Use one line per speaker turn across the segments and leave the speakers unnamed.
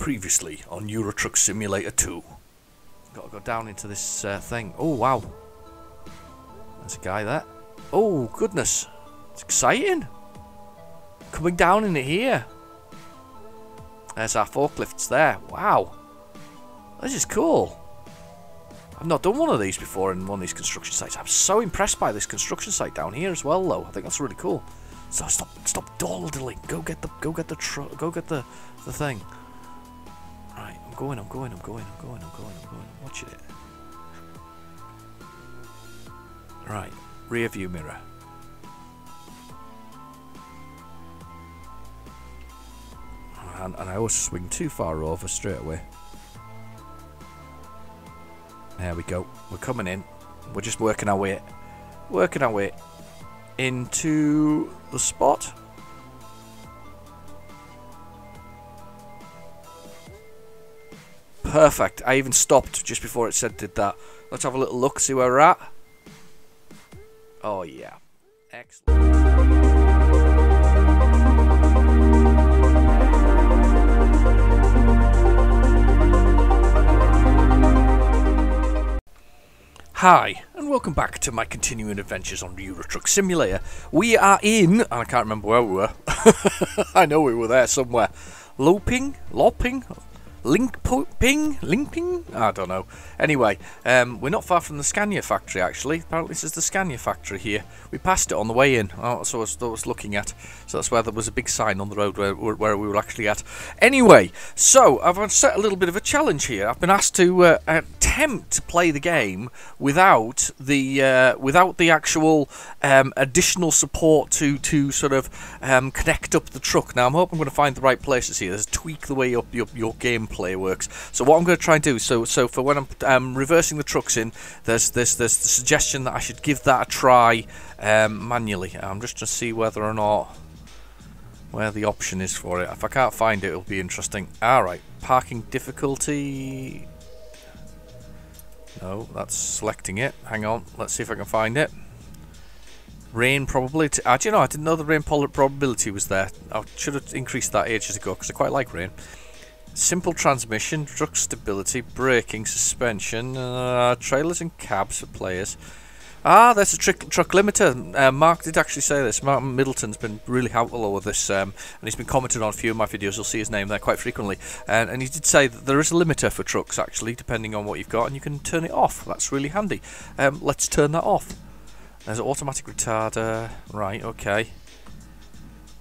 Previously on Euro Truck Simulator 2. Gotta go down into this thing. Oh, wow. There's a guy there. Oh, goodness. It's exciting. Coming down in it here. There's our forklifts there. Wow. This is cool. I've not done one of these before in one of these construction sites. I'm so impressed by this construction site down here as well, though. I think that's really cool. So stop dawdling. Go get the thing. Right, I'm going. Watching it. Right, rear view mirror. And I always swing too far over straight away. There we go. We're coming in. We're just working our way into the spot. Perfect. I even stopped just before it said did that. Let's have a little look, see where we're at. Oh yeah. Excellent. Hi, and welcome back to my continuing adventures on Euro Truck Simulator. We are in, and I can't remember where we were. I know we were there somewhere. Looping? Linkping? I don't know. Anyway, we're not far from the Scania factory, actually. Apparently this is the Scania factory here. We passed it on the way in. Oh, that's what I was looking at. So that's where there was a big sign on the road where we were actually at. Anyway, so I've set a little bit of a challenge here. I've been asked to attempt to play the game without the actual additional support to sort of connect up the truck. Now, I'm hoping I'm going to find the right places here. There's tweak the way up your gameplay works. So what I'm going to try and do, so for when I'm reversing the trucks in, there's the suggestion that I should give that a try manually. I'm just to see whether or not where the option is for it. If I can't find it, it'll be interesting. Alright, parking difficulty. No, that's selecting it. Hang on, let's see if I can find it. Rain probability. Do you know, I didn't know the rain probability was there. I should have increased that ages ago because I quite like rain. Simple transmission, truck stability, braking, suspension, trailers and cabs for players. Ah, there's a truck limiter. Mark did actually say this. Mark Middleton's been really helpful with this, and he's been commenting on a few of my videos. You'll see his name there quite frequently. And he did say that there is a limiter for trucks, actually, depending on what you've got, and you can turn it off. That's really handy. Let's turn that off. There's an automatic retarder. Right, okay.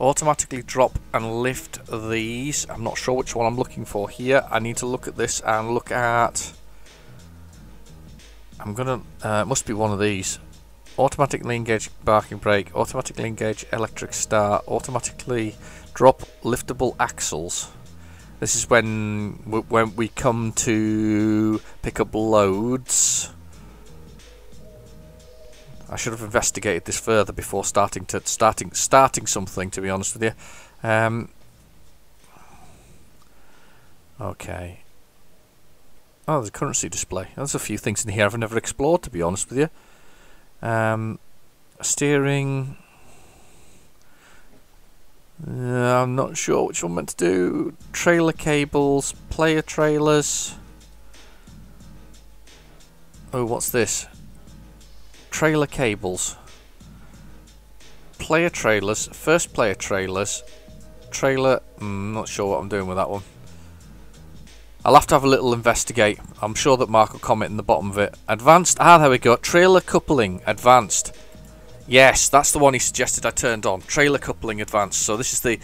Automatically drop and lift these. I'm not sure which one I'm looking for here. I need to look at this and look at... I'm gonna... it must be one of these. Automatically engage parking brake. Automatically engage electric start. Automatically drop liftable axles. This is when we come to pick up loads. I should have investigated this further before starting something, to be honest with you. Okay. Oh, there's a currency display. There's a few things in here I've never explored, to be honest with you. Steering. I'm not sure which one I'm meant to do. Trailer cables, player trailers. Oh, what's this? Trailer cables, player trailers, first player trailers, trailer. Not sure what I'm doing with that one. I'll have to have a little investigate. I'm sure that Mark will comment in the bottom of it. Advanced. Ah, there we go. Trailer coupling advanced. Yes, that's the one he suggested I turned on. Trailer coupling advanced. So this is the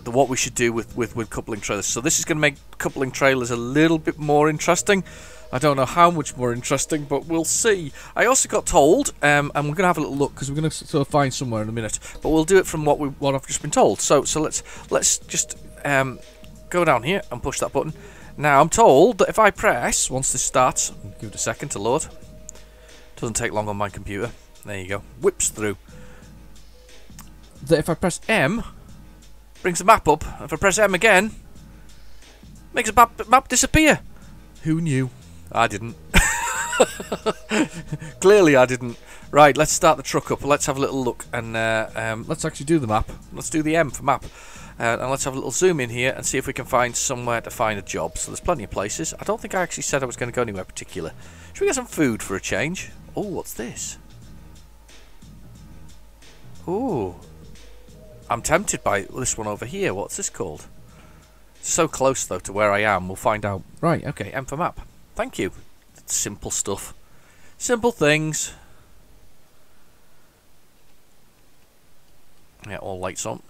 what we should do with coupling trailers. So this is going to make coupling trailers a little bit more interesting. I don't know how much more interesting, but we'll see. I also got told, and we're going to have a little look because we're going to sort of find somewhere in a minute. But we'll do it from what I've just been told. So let's just go down here and push that button. Now I'm told that if I press once this starts, give it a second to load. Doesn't take long on my computer. There you go, whips through. That if I press M, brings the map up. If I press M again, makes the map disappear. Who knew? I didn't. Clearly I didn't. Right, let's start the truck up. Let's have a little look and let's actually do the map. Let's do the M for map. And let's have a little zoom in here and see if we can find somewhere to find a job. So there's plenty of places. I don't think I actually said I was going to go anywhere particular. Should we get some food for a change? Oh, what's this? Ooh. I'm tempted by this one over here. What's this called? It's so close, though, to where I am. We'll find out. Right, okay, M for map. Thank you. It's simple stuff. Simple things. Yeah, all lights on.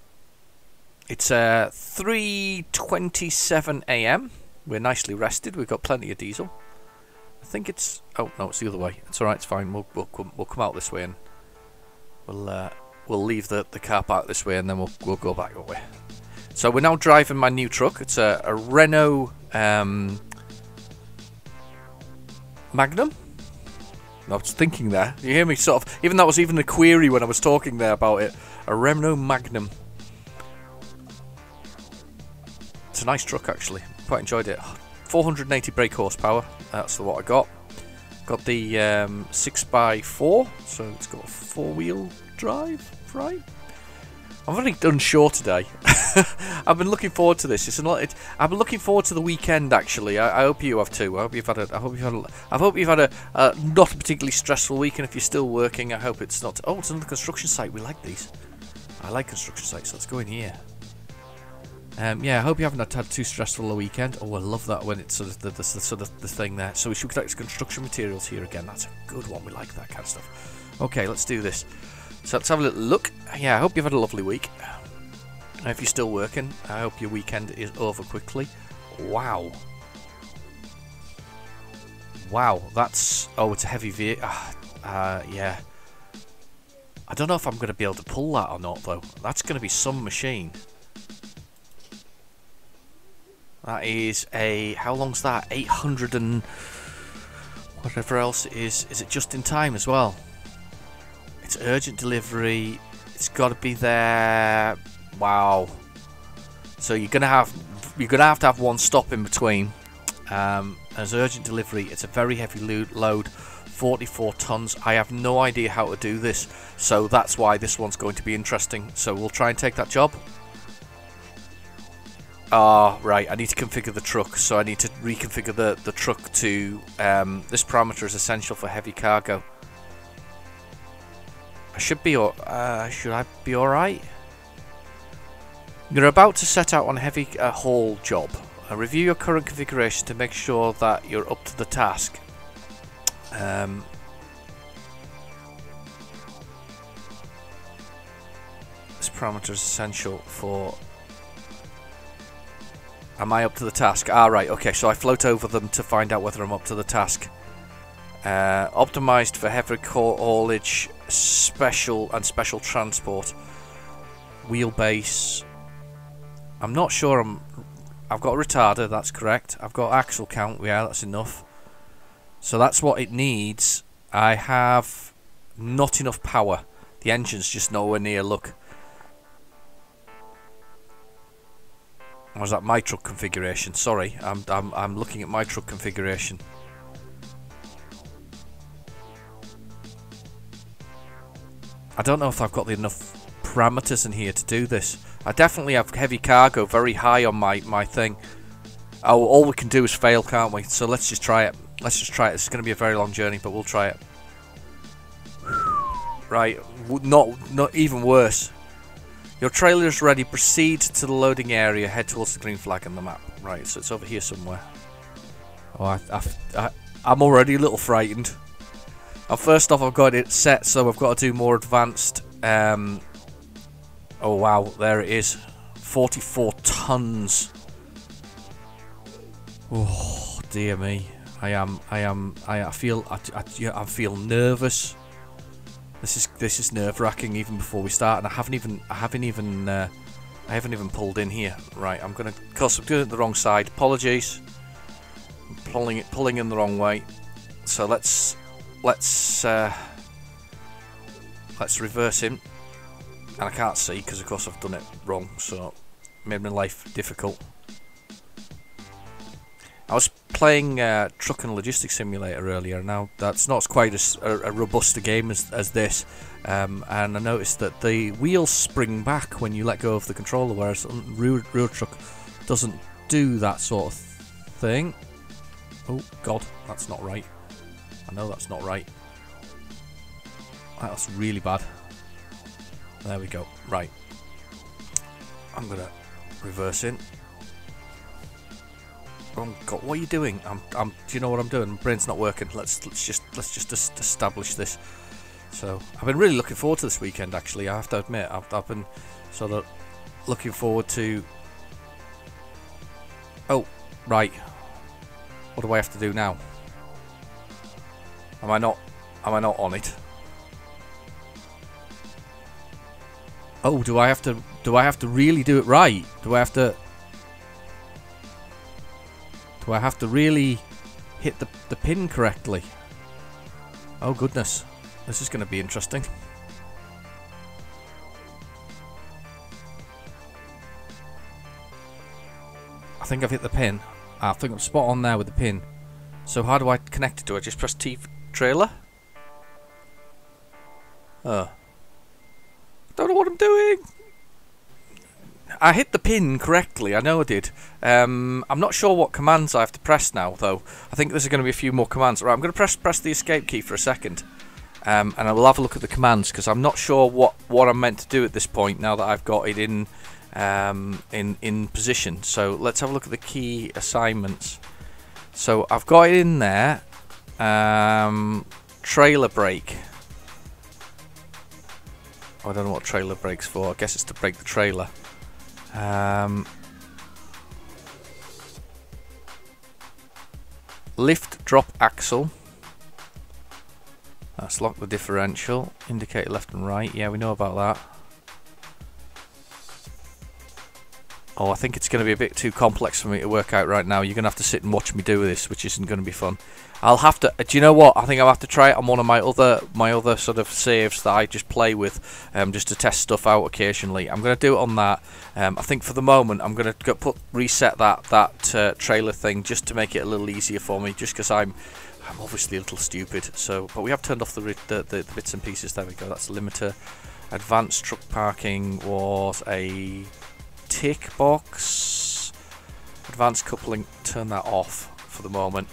It's 3:27 AM. We're nicely rested. We've got plenty of diesel. I think it's... Oh, no, it's the other way. It's alright, it's fine. We'll come out this way and we'll leave the car park this way and then we'll go back that way. So we're now driving my new truck. It's a Renault Magnum. I was thinking there. You hear me sort of... Even that was even a query when I was talking there about it. A Renault Magnum. It's a nice truck, actually. Quite enjoyed it. 480 brake horsepower. That's what I got. Got the 6x4, so it's got a 4-wheel drive, right? I'm very unsure today. I've been looking forward to this. I've been looking forward to the weekend, actually. I hope you have too. I hope you've had a not a particularly stressful week, and if you're still working, I hope it's not. Oh, it's another construction site. We like these. I like construction sites. Let's go in here. Yeah, I hope you haven't had too stressful a weekend. Oh, I love that when it's sort of the thing there. So we should collect construction materials here again. That's a good one. We like that kind of stuff. Okay, let's do this. So let's have a little look. Yeah, I hope you've had a lovely week. If you're still working, I hope your weekend is over quickly. Wow. Wow, that's... Oh, it's a heavy vehicle. Yeah. I don't know if I'm going to be able to pull that or not, though. That's going to be some machine. That is a... How long's that? 800 and... Whatever else it is. Is it just in time as well? It's urgent delivery. It's got to be there. Wow. So you're gonna have to have one stop in between. As urgent delivery, it's a very heavy load, 44 tons. I have no idea how to do this, so that's why this one's going to be interesting. So we'll try and take that job. Right, I need to configure the truck, so I need to reconfigure the truck to... this parameter is essential for heavy cargo. Should I be alright? You're about to set out on a heavy haul job. Review your current configuration to make sure that you're up to the task. This parameter is essential for... Am I up to the task? Right, okay, so I float over them to find out whether I'm up to the task. Optimized for heavy haulage, special transport. Wheelbase. I'm not sure I've got a retarder, that's correct. I've got axle count, yeah, that's enough. So that's what it needs. I have not enough power. The engine's just nowhere near, look. Or is that my truck configuration? Sorry, I'm looking at my truck configuration. I don't know if I've got enough parameters in here to do this. I definitely have heavy cargo very high on my thing. Oh, all we can do is fail, can't we? So let's just try it. Let's just try it. It's going to be a very long journey, but we'll try it. Right, not even worse. Your trailer is ready. Proceed to the loading area. Head towards the green flag on the map. Right, so it's over here somewhere. Oh, I'm already a little frightened. First off, I've got it set, so I've got to do more advanced. Oh wow, there it is. 44 tons. Oh dear me. I feel nervous. This is nerve-wracking even before we start, and I haven't even pulled in here. Right, of course I'm doing it the wrong side. Apologies. I'm pulling in the wrong way. So let's reverse him. And I can't see because of course I've done it wrong, so made my life difficult. I was playing Truck and Logistics Simulator earlier. Now that's not quite a robust a game as this, and I noticed that the wheels spring back when you let go of the controller, whereas Real Truck doesn't do that sort of thing. Oh God, that's not right. I know that's not right. That's really bad. There we go. Right. I'm gonna reverse in. Oh God, what are you doing? Do you know what I'm doing? My brain's not working. Let's just establish this. So I've been really looking forward to this weekend. Actually, I have to admit, I've been sort of looking forward to. Oh, right. What do I have to do now? Am I not on it? Oh, do I have to really do it right? Do I have to really hit the pin correctly? Oh goodness, this is going to be interesting. I think I've hit the pin. I think I'm spot on there with the pin. So how do I connect it? Do I just press T for trailer? I don't know what I'm doing. I hit the pin correctly, I know I did. I'm not sure what commands I have to press now, though. I think there's going to be a few more commands. Right, I'm going to press the escape key for a second. And I will have a look at the commands, because I'm not sure what I'm meant to do at this point, now that I've got it in position. So let's have a look at the key assignments. So I've got it in there. Trailer brake. I don't know what trailer brake's for. I guess it's to brake the trailer. Lift drop axle. That's lock the differential. Indicate left and right. Yeah, we know about that. Oh, I think it's going to be a bit too complex for me to work out right now. You're going to have to sit and watch me do this, which isn't going to be fun. I'll have to. Do you know what? I think I'll have to try it on one of my other sort of saves that I just play with, just to test stuff out occasionally. I'm going to do it on that. I think for the moment I'm going to reset that trailer thing just to make it a little easier for me, just because I'm obviously a little stupid. So, but we have turned off the bits and pieces. There we go. That's the limiter. Advanced truck parking was a tick box. Advanced coupling, turn that off for the moment.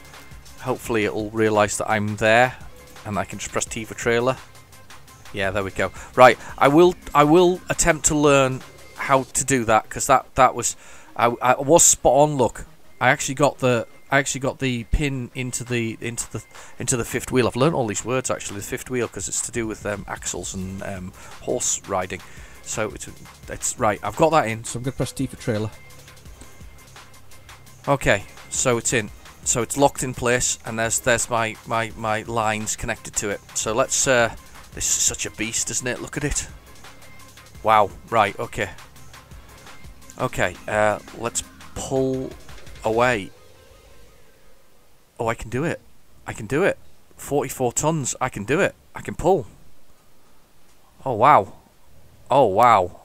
Hopefully it will realise that I'm there and I can just press T for trailer. Yeah, there we go. Right, I will attempt to learn how to do that, because that was I was spot on. Look, I actually got the pin into the fifth wheel. I've learned all these words actually. The fifth wheel, because it's to do with axles and horse riding. So it's right. I've got that in. So I'm gonna press T for trailer. Okay, so it's in. So it's locked in place, and there's my lines connected to it. So let's. This is such a beast, isn't it? Look at it. Wow. Right. Okay. Okay. Let's pull away. Oh, I can do it. I can do it. 44 tons. I can do it. I can pull. Oh wow. Oh wow.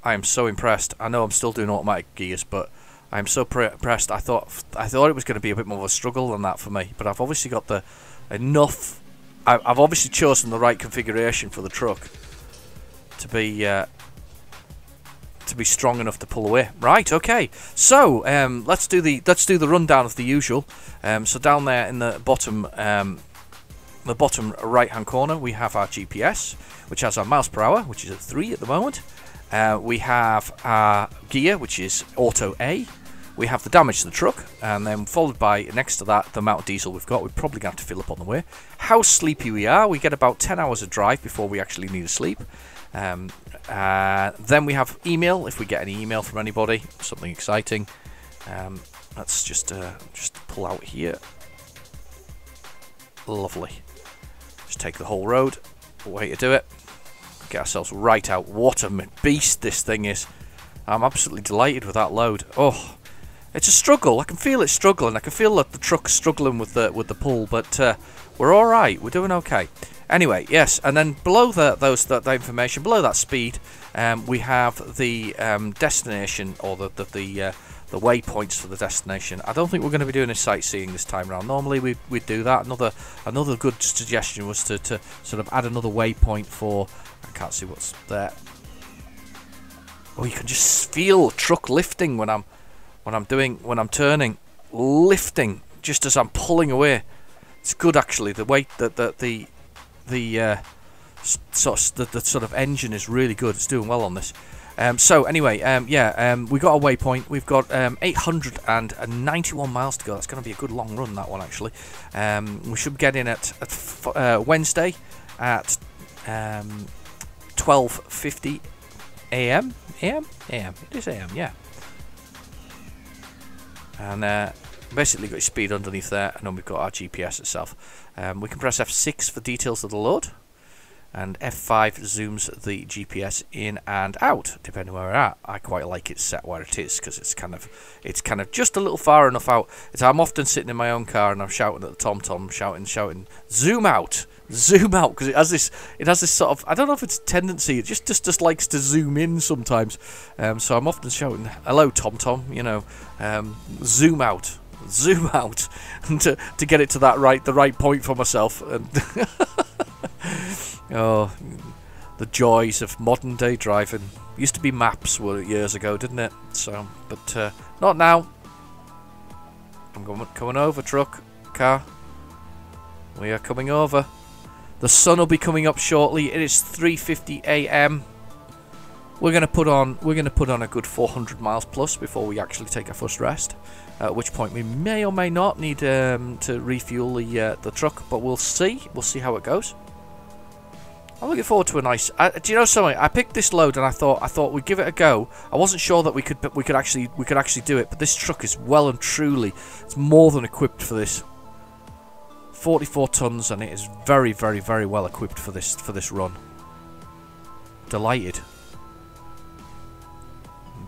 I am so impressed. I know I'm still doing automatic gears, but I'm so impressed. I thought it was going to be a bit more of a struggle than that for me, but I've obviously got the enough. I've obviously chosen the right configuration for the truck to be strong enough to pull away. Right. Okay. So let's do the rundown of the usual. So down there in the bottom right hand corner, we have our GPS, which has our miles per hour, which is at 3 at the moment. We have our gear, which is auto A. We have the damage to the truck, and then followed by, next to that, the amount of diesel we've got. We're probably going to have to fill up on the way. How sleepy we are. We get about 10 hours of drive before we actually need to sleep. Then we have email, if we get any email from anybody, something exciting. Let's just pull out here. Lovely. Just take the whole road. Way to do it. Get ourselves right out. What a beast this thing is. I'm absolutely delighted with that load. Oh, it's a struggle. I can feel it struggling. I can feel that the truck's struggling with the pull, but we're all right. We're doing okay. Anyway, yes, and then below that information, below that speed, we have the destination, or the the waypoints for the destination. I don't think we're going to be doing a sightseeing this time around. Normally we'd do that. Another good suggestion was to sort of add another waypoint for. I can't see what's there. Oh, you can just feel truck lifting when I'm turning, lifting just as I'm pulling away. It's good actually. The weight the sort of engine is really good. It's doing well on this. So anyway, we got a waypoint. We've got 891 miles to go. That's going to be a good long run, that one actually. We should get in at Wednesday at 12:50 a.m. It is a.m. Yeah. And basically got your speed underneath there, and then we've got our GPS itself. We can press F6 for details of the load, and F5 zooms the GPS in and out, depending where we're at. I quite like it set where it is, because it's kind of just a little far enough out. I'm often sitting in my own car and I'm shouting at the TomTom, shouting, zoom out, because it has this sort of, I don't know if it's a tendency, it just likes to zoom in sometimes. So I'm often shouting, hello TomTom, you know, zoom out, and to get it to the right point for myself. And oh, the joys of modern day driving. Used to be maps years ago, didn't it? So, but not now. I'm coming over, car. We are coming over. The sun will be coming up shortly. It is 3:50 a.m. We're gonna put on a good 400 miles plus before we actually take our first rest. At which point we may or may not need to refuel the truck, but we'll see. We'll see how it goes. I'm looking forward to a nice. Do you know something? I picked this load and I thought we'd give it a go. I wasn't sure that we could actually do it, but this truck is well and truly, it's more than equipped for this. 44 tons, and it is very, very, very well equipped for this run. Delighted.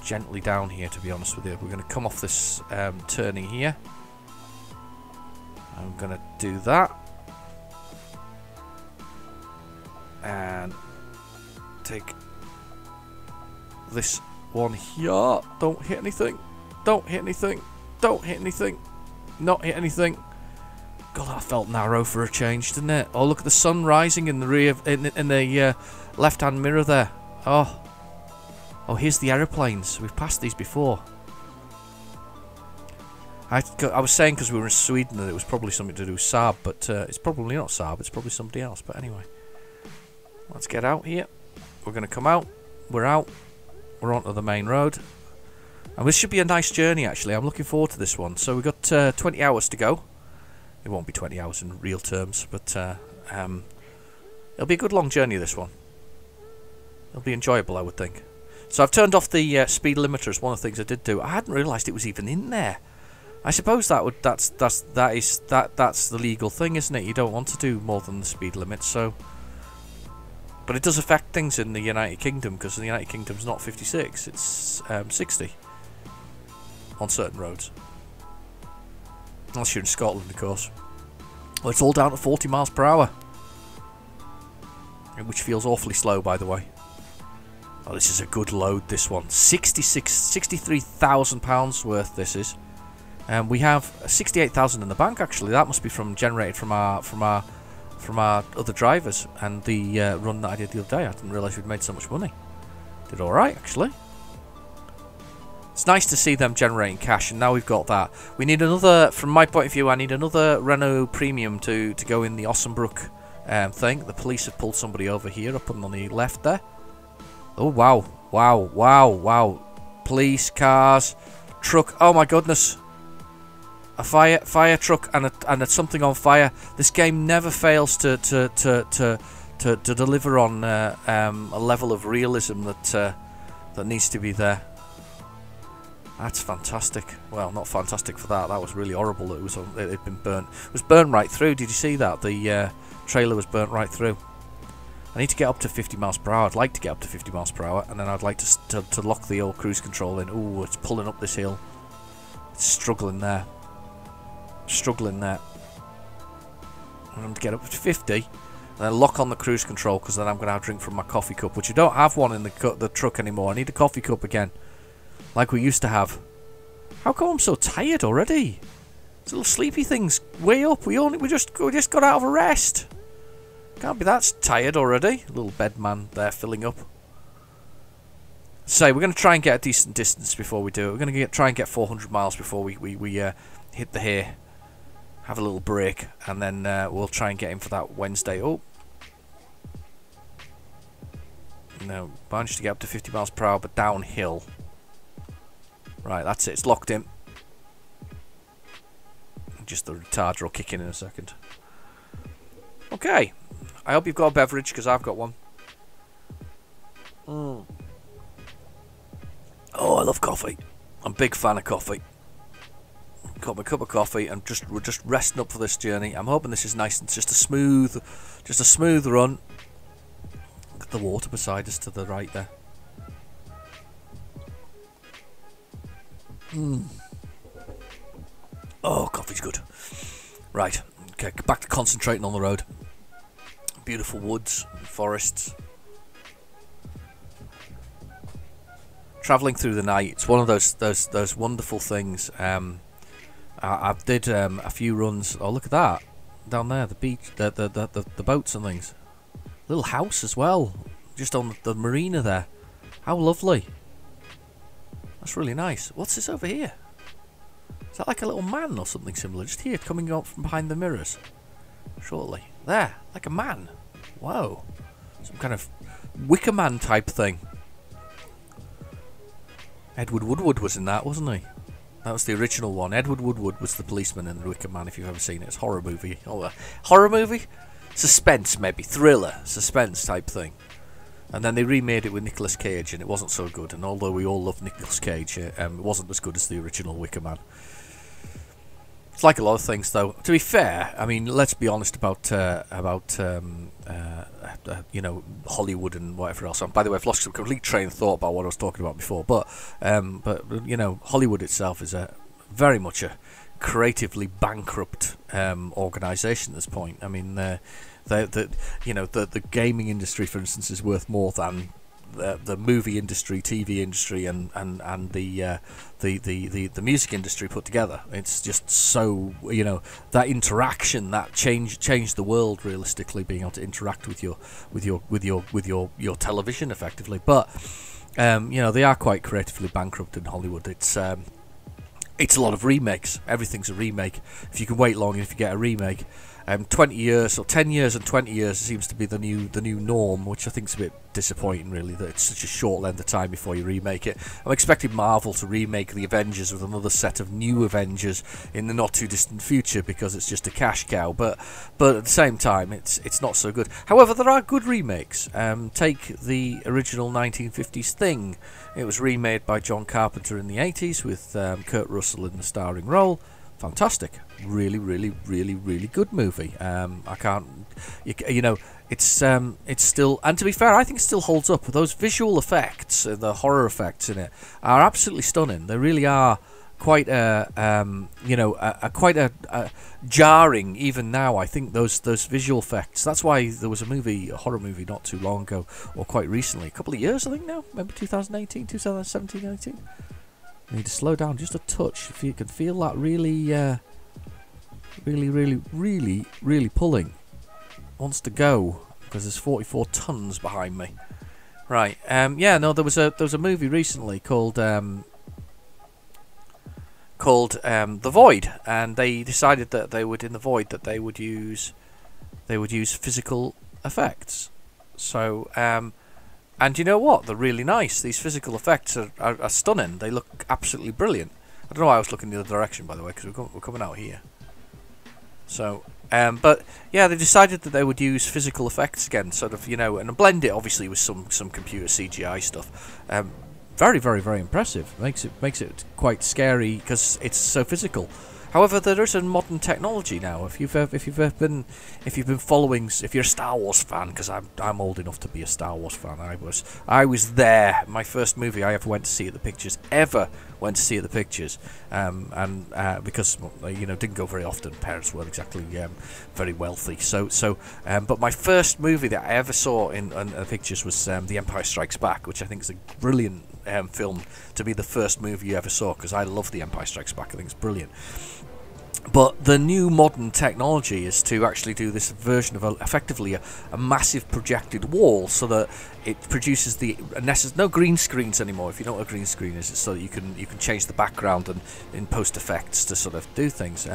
Gently down here, to be honest with you. We're going to come off this turning here. I'm going to do that. And take this one here. Don't hit anything. Don't hit anything. Don't hit anything. Not hit anything. God, that felt narrow for a change, didn't it? Oh, look at the sun rising in the rear, in the left-hand mirror there. Oh, here's the aeroplanes. We've passed these before. I was saying because we were in Sweden that it was probably something to do with Saab, but it's probably not Saab. It's probably somebody else. But anyway, let's get out here. We're going to come out. We're out. We're onto the main road. And this should be a nice journey, actually. I'm looking forward to this one. So we've got 20 hours to go. It won't be 20 hours in real terms, but it'll be a good long journey, this one. It'll be enjoyable, I would think. So I've turned off the speed limiter as one of the things I did do. I hadn't realised it was even in there. I suppose that's the legal thing, isn't it? You don't want to do more than the speed limit, so. But it does affect things in the United Kingdom, because the United Kingdom's not 56, it's 60 on certain roads. Unless you're in Scotland, of course. Well, it's all down to 40 miles per hour. Which feels awfully slow, by the way. Oh, this is a good load, this one. £63,000 worth, this is. And we have 68,000 in the bank, actually. That must be generated from our other drivers. And the run that I did the other day, I didn't realise we'd made so much money. Did alright, actually. It's nice to see them generating cash, and now we've got that. We need another, from my point of view, I need another Renault Premium to go in the Ossenbrook thing. The police have pulled somebody over here, up on the left there. Oh, wow. Wow, wow, wow. Police, cars, truck. Oh, my goodness. A fire truck and something on fire. This game never fails to deliver on a level of realism that needs to be there. That's fantastic. Well, not fantastic for that. That was really horrible. It had been burnt. It was burnt right through. Did you see that? The trailer was burnt right through. I need to get up to 50 miles per hour. I'd like to get up to 50 miles per hour, and then I'd like to lock the old cruise control in. Ooh, it's pulling up this hill. It's struggling there. Struggling there. I'm going to get up to 50, and then lock on the cruise control, because then I'm going to have a drink from my coffee cup, which I don't have one in the truck anymore. I need a coffee cup again. Like we used to have. How come I'm so tired already? This little sleepy thing's way up. We just got out of a rest. Can't be that tired already. Little bed man there filling up. So we're going to try and get a decent distance before we do it. We're going to try and get 400 miles before we hit the hay. Have a little break, and then we'll try and get in for that Wednesday. Oh. No, managed to get up to 50 miles per hour, but downhill. Right, that's it. It's locked in. Just the retarder will kick in a second. Okay. I hope you've got a beverage, because I've got one. Oh, I love coffee. I'm a big fan of coffee. Got my cup of coffee, and we're just resting up for this journey. I'm hoping this is nice and just a smooth run. Look at the water beside us to the right there. Oh, coffee's good. Right, okay, back to concentrating on the road. Beautiful woods, forests. Travelling through the night, it's one of those wonderful things. I did a few runs. Oh, look at that down there, the beach, the boats and things. Little house as well, just on the marina there. How lovely! That's really nice. What's this over here? Is that like a little man or something similar? Just here, coming up from behind the mirrors. Shortly, there, like a man. Whoa, some kind of Wicker Man type thing. Edward Woodward was in that, wasn't he? That was the original one. Edward Woodward was the policeman in The Wicker Man, if you've ever seen it. It's a horror movie. Oh, a horror movie? Suspense, maybe. Thriller. Suspense type thing. And then they remade it with Nicolas Cage, and it wasn't so good. And although we all love Nicolas Cage, it wasn't as good as the original Wicker Man. It's like a lot of things, though. To be fair, I mean, let's be honest about you know, Hollywood and whatever else. By the way, I've lost some complete train of thought about what I was talking about before. But you know, Hollywood itself is very much a creatively bankrupt organisation at this point. I mean, the gaming industry, for instance, is worth more than the movie industry, TV industry, and the music industry put together. It's just so, you know, that interaction that changed the world realistically, being able to interact with your television effectively. But you know, they are quite creatively bankrupt in Hollywood. It's a lot of remakes. Everything's a remake. If you can wait long enough, you get a remake. 20 years or 10 years and 20 years seems to be the new norm, which I think is a bit disappointing, really, that it's such a short length of time before you remake it. I'm expecting Marvel to remake the Avengers with another set of new Avengers in the not too distant future, because it's just a cash cow. But at the same time, it's not so good. However, there are good remakes. Take the original 1950s Thing. It was remade by John Carpenter in the 80s with Kurt Russell in the starring role. Fantastic, really good movie. I can't, you know, it's still, and to be fair, I think it still holds up. Those visual effects, the horror effects in it, are absolutely stunning. They really are quite quite a jarring even now. I think those visual effects. That's why there was a horror movie not too long ago, or quite recently, a couple of years I think now, maybe 2018, 2017, 18. You need to slow down just a touch if you can feel that really pulling. Wants to go because there's 44 tons behind me. Right. Yeah. No. There was a movie recently called The Void, and they decided that they would, in The Void, that they would use physical effects. So and you know what? They're really nice. These physical effects are stunning. They look absolutely brilliant. I don't know why I was looking the other direction, by the way, because we're coming out here. So, but yeah, they decided that they would use physical effects again, sort of, you know, and blend it obviously with some computer CGI stuff. Very impressive. Makes it quite scary because it's so physical. However, there is a modern technology now. If you've been following, if you're a Star Wars fan, because I'm old enough to be a Star Wars fan. I was there. My first movie I ever went to see at the pictures, because didn't go very often. Parents weren't exactly very wealthy. But my first movie that I ever saw in the pictures was The Empire Strikes Back, which I think is a brilliant film to be the first movie you ever saw, because I love The Empire Strikes Back. I think it's brilliant. But the new modern technology is to actually do this version of effectively a massive projected wall, so that it produces no green screens anymore. If you know what a green screen is, it's so that you can change the background and in post effects to sort of do things.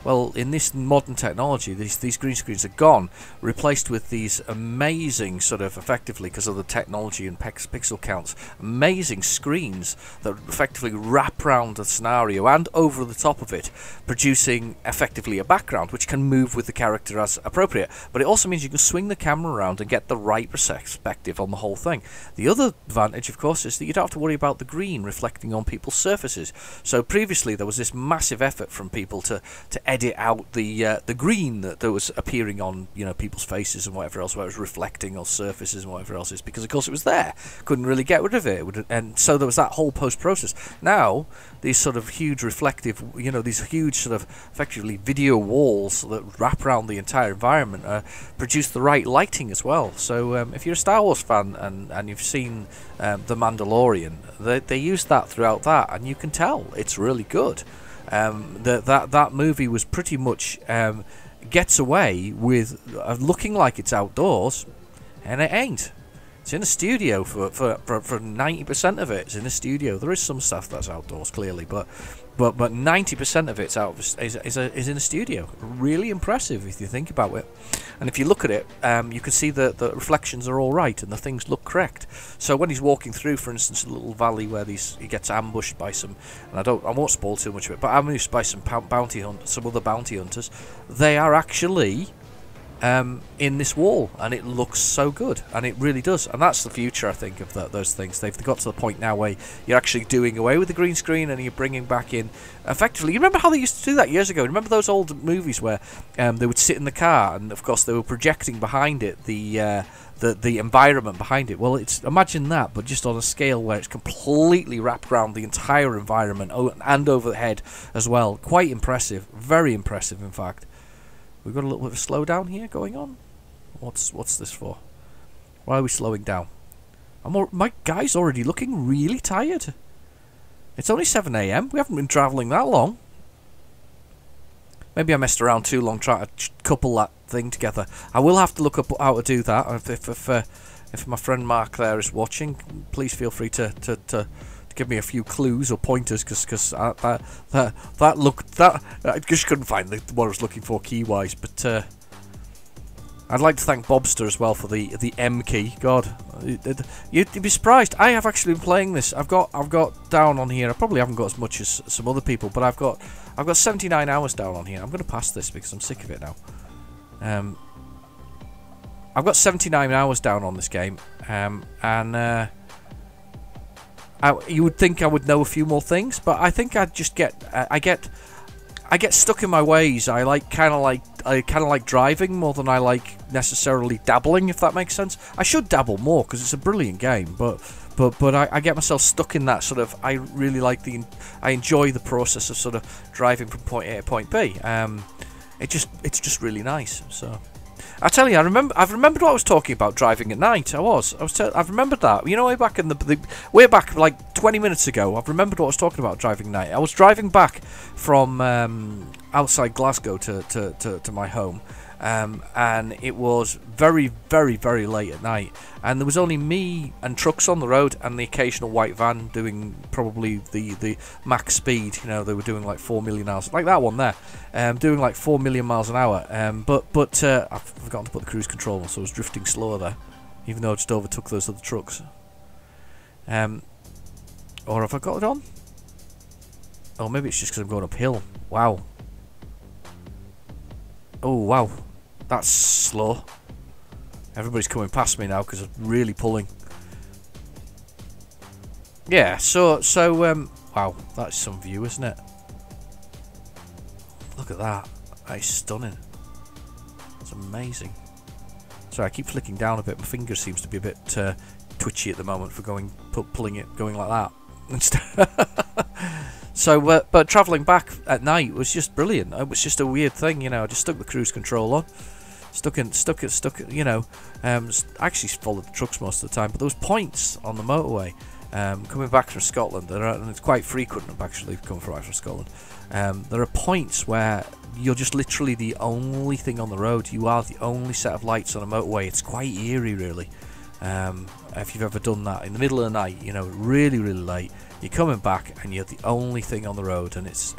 Well, in this modern technology, these green screens are gone, replaced with these amazing sort of effectively, because of the technology and pixel counts, amazing screens that effectively wrap around the scenario and over the top of it, producing effectively a background which can move with the character as appropriate. But it also means you can swing the camera around and get the right perspective on the whole thing. The other advantage, of course, is that you don't have to worry about the green reflecting on people's surfaces. So previously there was this massive effort from people to edit out the green that was appearing on people's faces and whatever else, where it was reflecting on surfaces and whatever else is, because of course it was there. Couldn't really get rid of it, and so there was that whole post process. Now these sort of huge reflective, these huge sort of effectively video walls that wrap around the entire environment produce the right lighting as well. So if you're a Star Wars fan and you've seen The Mandalorian, they use that throughout that, and you can tell it's really good. That movie was pretty much gets away with looking like it's outdoors, and it ain't. It's in a studio for 90% of it. It's in a studio. There is some stuff that's outdoors, clearly, but 90% of it's is in a studio. Really impressive if you think about it. And if you look at it, you can see that the reflections are all right and the things look correct. So when he's walking through, for instance, a little valley where he gets ambushed by some, and I won't spoil too much of it, but ambushed by some other bounty hunters, they are actually in this wall, and it looks so good, and it really does. And that's the future, I think, of those things. They've got to the point now where you're actually doing away with the green screen and you're bringing back in effectively. You remember how they used to do that years ago? Remember those old movies where they would sit in the car and of course they were projecting behind it the environment behind it. Well, imagine that, but just on a scale where it's completely wrapped around the entire environment and over the head as well. Quite impressive, very impressive, in fact. We've got a little bit of a slowdown here going on. What's this for? Why are we slowing down? My guy's already looking really tired. It's only 7 AM. We haven't been travelling that long. Maybe I messed around too long trying to couple that thing together. I will have to look up how to do that. If my friend Mark there is watching, please feel free to give me a few clues or pointers, because I just couldn't find what I was looking for key wise. But I'd like to thank Bobster as well for the M key. God, you'd be surprised. I have actually been playing this. I've got down on here. I probably haven't got as much as some other people, but I've got 79 hours down on here. I'm going to pass this because I'm sick of it now. I've got 79 hours down on this game, and you would think I would know a few more things, but I think I'd just I get stuck in my ways. I kind of like driving more than I like necessarily dabbling, if that makes sense. I should dabble more because it's a brilliant game, but I get myself stuck in that sort of. I really like I enjoy the process of sort of driving from point A to point B. It's just really nice. So I tell you, I've remembered what I was talking about driving at night. I've remembered that. Way back in way back like 20 minutes ago. I've remembered what I was talking about driving at night. I was driving back from outside Glasgow to my home, and it was very, very, very late at night, and there was only me and trucks on the road and the occasional white van doing probably the max speed. They were doing like 4 million hours, like that one there, doing like 4 million miles an hour. But I've forgotten to put the cruise control on, so I was drifting slower there, even though I just overtook those other trucks. Or have I got it on? Oh, maybe it's just because I'm going uphill. Wow. Oh, wow. That's slow. Everybody's coming past me now because I'm really pulling. Yeah, so wow, that's some view, isn't it? Look at that. That is stunning. It's amazing. Sorry, I keep flicking down a bit. My finger seems to be a bit twitchy at the moment for pulling it, going like that. So, but travelling back at night was just brilliant. It was just a weird thing, you know. I just stuck the cruise control on, you know. Actually followed the trucks most of the time, but there was points on the motorway coming back from Scotland, and it's quite frequent actually coming back from Scotland. There are points where you're just literally the only thing on the road. You are the only set of lights on a motorway. It's quite eerie, really. If you've ever done that in the middle of the night, you know, really, really late, you're coming back and you're the only thing on the road, and it's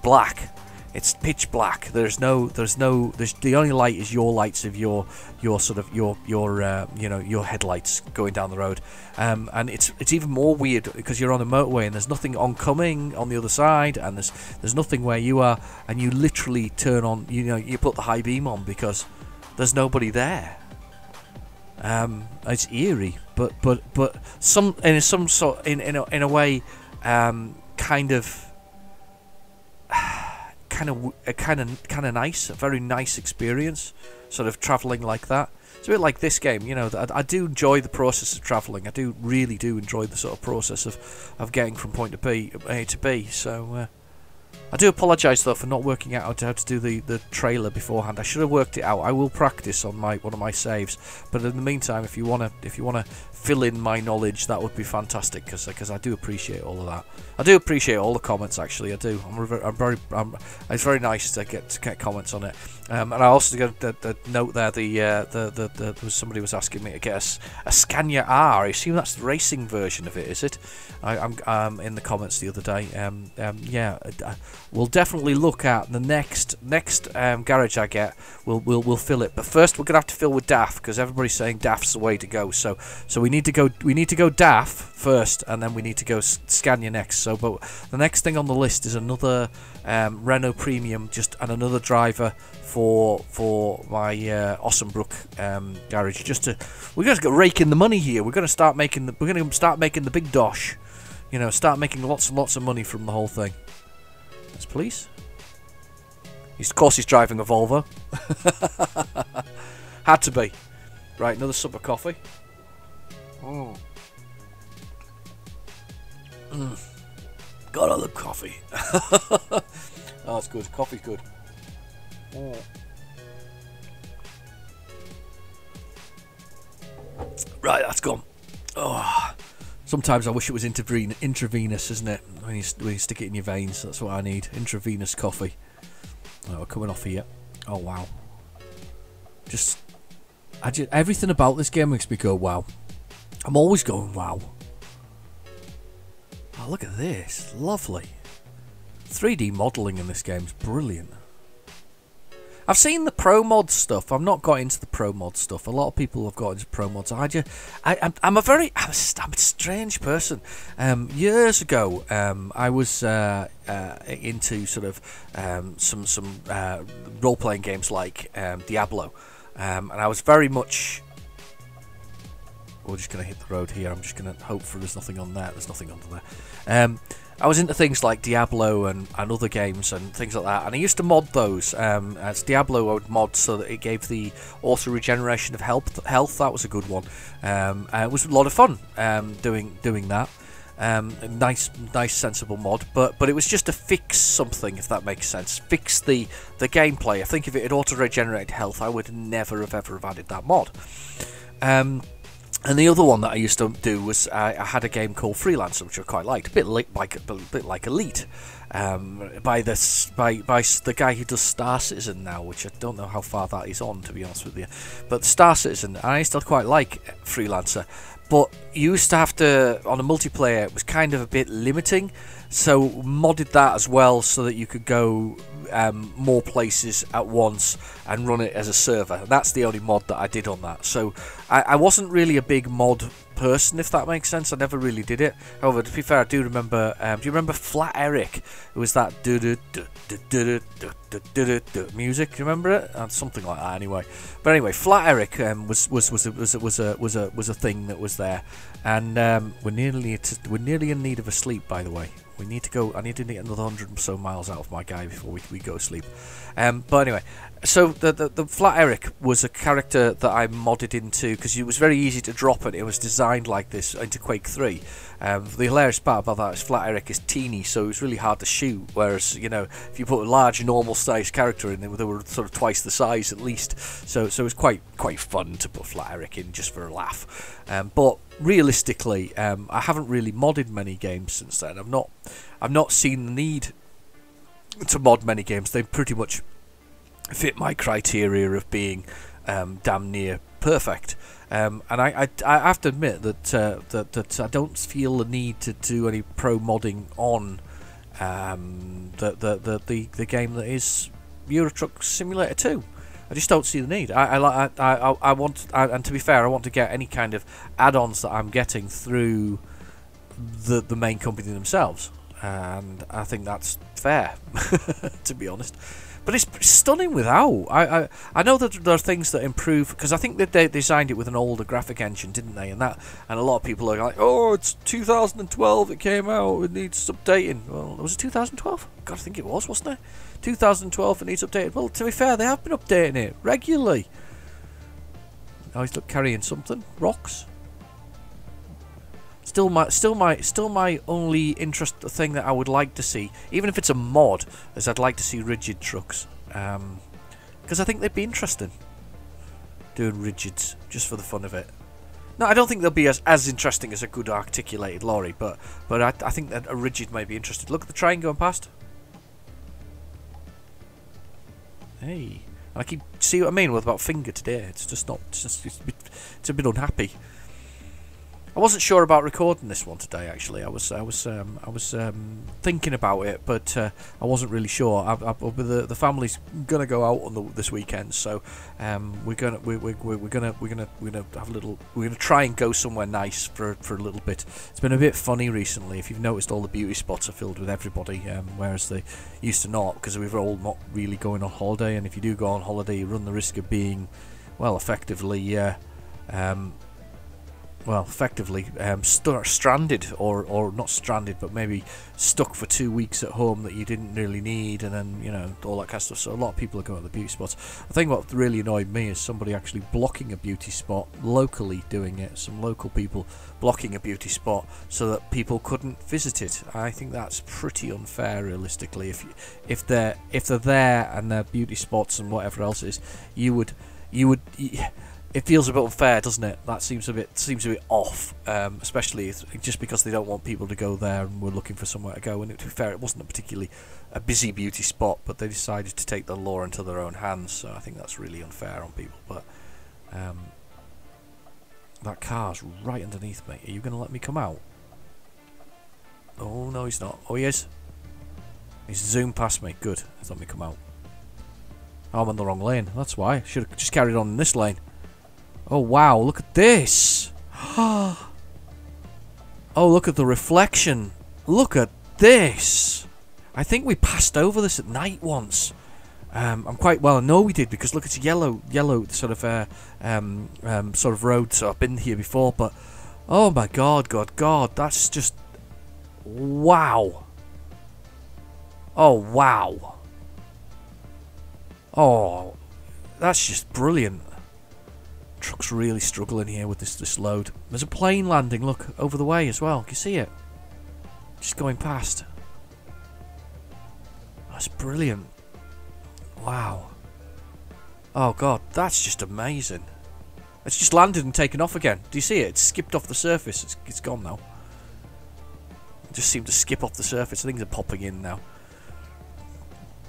black. It's pitch black. There's the only light is your lights of your sort of your headlights going down the road, and it's even more weird because you're on a motorway and there's nothing oncoming on the other side, and there's nothing where you are, and you literally turn on, you put the high beam on because there's nobody there. It's eerie, but in a way, kind of nice, a very nice experience, sort of travelling like that. It's a bit like this game, you know. I do enjoy the process of travelling. I really do enjoy the sort of process of getting from point A to B. So I do apologise though for not working out how to do the trailer beforehand. I should have worked it out. I will practice on one of my saves. But in the meantime, if you wanna fill in my knowledge, that would be fantastic, because I do appreciate all of that. I do appreciate all the comments, actually. I do. It's very nice to get comments on it. And I also got the note there. Somebody was asking me to get a Scania R. I assume that's the racing version of it, is it? I'm in the comments the other day. Yeah, we'll definitely look at the next garage I get. We'll fill it, but first we're gonna have to fill with DAF, because everybody's saying DAF's the way to go. So we need to go DAF first, and then we need to go Scania next. So, but the next thing on the list is another Renault Premium, and another driver for my Ossenbrook garage. We're going to get raking the money here. We're going to start making the big dosh. You know, start making lots and lots of money from the whole thing. Yes, please. Of course, he's driving a Volvo. Had to be. Right, another sup of coffee. God, I love coffee. Oh, it's good. Coffee's good. Right, that's gone. Oh, sometimes I wish it was intravenous, isn't it? When you stick it in your veins, that's what I need. Intravenous coffee. Oh, we're coming off here. Oh wow. Everything about this game makes me go wow. I'm always going wow. Oh, look at this. Lovely. 3D modelling in this game is brilliant. I've seen the Pro Mod stuff. I've not got into the Pro Mod stuff. A lot of people have got into Pro Mods. I'm a strange person. Years ago, I was into sort of some role-playing games like Diablo, and I was very much... We're just going to hit the road here. I'm just going to hope there's nothing on there. There's nothing under there. I was into things like Diablo and other games and things like that, and I used to mod those. As Diablo, I would mod so that it gave the auto regeneration of health. That was a good one. It was a lot of fun doing that. Nice, sensible mod. But it was just to fix something, if that makes sense. Fix the gameplay. I think if it had auto regenerated health, I would never have ever have added that mod. And the other one that I used to do was I had a game called Freelancer, which I quite liked, a bit like Elite, by the guy who does Star Citizen now, which I don't know how far that is on, to be honest with you. But Star Citizen, I used to quite like Freelancer, but you used to have to, on a multiplayer, it was kind of a bit limiting, so modded that as well so that you could go more places at once and run it as a server. That's the only mod that I did on that. So I wasn't really a big mod person, if that makes sense. I never really did it. However, to be fair, I do remember. Do you remember Flat Eric? It was that music. Do you remember it? Something like that, anyway. But anyway, Flat Eric was a thing that was there, and we're nearly in need of a sleep, by the way. We need to go. I need to get another 100 or so miles out of my guy before we go to sleep. But anyway, so the Flat Eric was a character that I modded into because it was very easy to drop it. It was designed like this into Quake 3. The hilarious part about that is Flat Eric is teeny, so it was really hard to shoot. Whereas, you know, if you put a large normal-sized character in, they were sort of twice the size at least. So it was quite fun to put Flat Eric in just for a laugh. But realistically, I haven't really modded many games since then. I've not seen the need to mod many games. They pretty much fit my criteria of being damn near perfect. And I have to admit that I don't feel the need to do any pro modding on the game that is Euro Truck Simulator 2. I just don't see the need. I want, and to be fair, I want to get any kind of add-ons that I'm getting through the main company themselves, and I think that's fair, to be honest. But it's stunning without. I know that there are things that improve, because I think that they designed it with an older graphic engine, didn't they? And a lot of people are like, oh, it's 2012, it came out, it needs updating. Well, was it 2012? God, I think it was, wasn't it? 2012, it needs updated. Well, to be fair, they have been updating it regularly. Oh, he's carrying something. Rocks. Still my only interest thing that I would like to see, even if it's a mod, is I'd like to see rigid trucks, because I think they'd be interesting doing rigids just for the fun of it. No, I don't think they'll be as interesting as a good articulated lorry, but I think that a rigid might be interesting. Look at the train going past. Hey, and I keep see what I mean with about finger today. It's just not. It's a bit unhappy. I wasn't sure about recording this one today. Actually, I was thinking about it, but I wasn't really sure. The family's gonna go out on this weekend, so we're gonna have a little. We're gonna try and go somewhere nice for a little bit. It's been a bit funny recently. If you've noticed, all the beauty spots are filled with everybody, whereas they used to not, because we were all not really going on holiday. And if you do go on holiday, you run the risk of being, well, effectively. Stranded, or not stranded, but maybe stuck for 2 weeks at home that you didn't really need, and then, you know, all that kind of stuff. So a lot of people are going to the beauty spots. I think what really annoyed me is somebody actually blocking a beauty spot, locally doing it, some local people blocking a beauty spot so that people couldn't visit it. I think that's pretty unfair, realistically. If they're there and they're beauty spots and whatever else it is, you would. It feels a bit unfair, doesn't it? That seems a bit off, especially just because they don't want people to go there and we're looking for somewhere to go. And to be fair, it wasn't a particularly busy beauty spot, but they decided to take the law into their own hands. So I think that's really unfair on people. But that car's right underneath me. Are you going to let me come out? Oh no, he's not. Oh, he is. He's zoomed past me. Good. He's let me come out. Oh, I'm on the wrong lane. That's why. Should have just carried on in this lane. Oh wow, look at this! Oh, look at the reflection! Look at this! I think we passed over this at night once. I'm quite well. I know we did, because look, it's a yellow sort of road. So I've been here before, but oh my God, that's just wow! Oh wow! Oh, that's just brilliant. Truck's really struggling here with this load. There's a plane landing, look, over the way as well. Can you see it? Just going past. That's brilliant. Wow. Oh God, that's just amazing. It's just landed and taken off again. Do you see it? It's skipped off the surface. It's gone now. It just seemed to skip off the surface. Things are popping in now.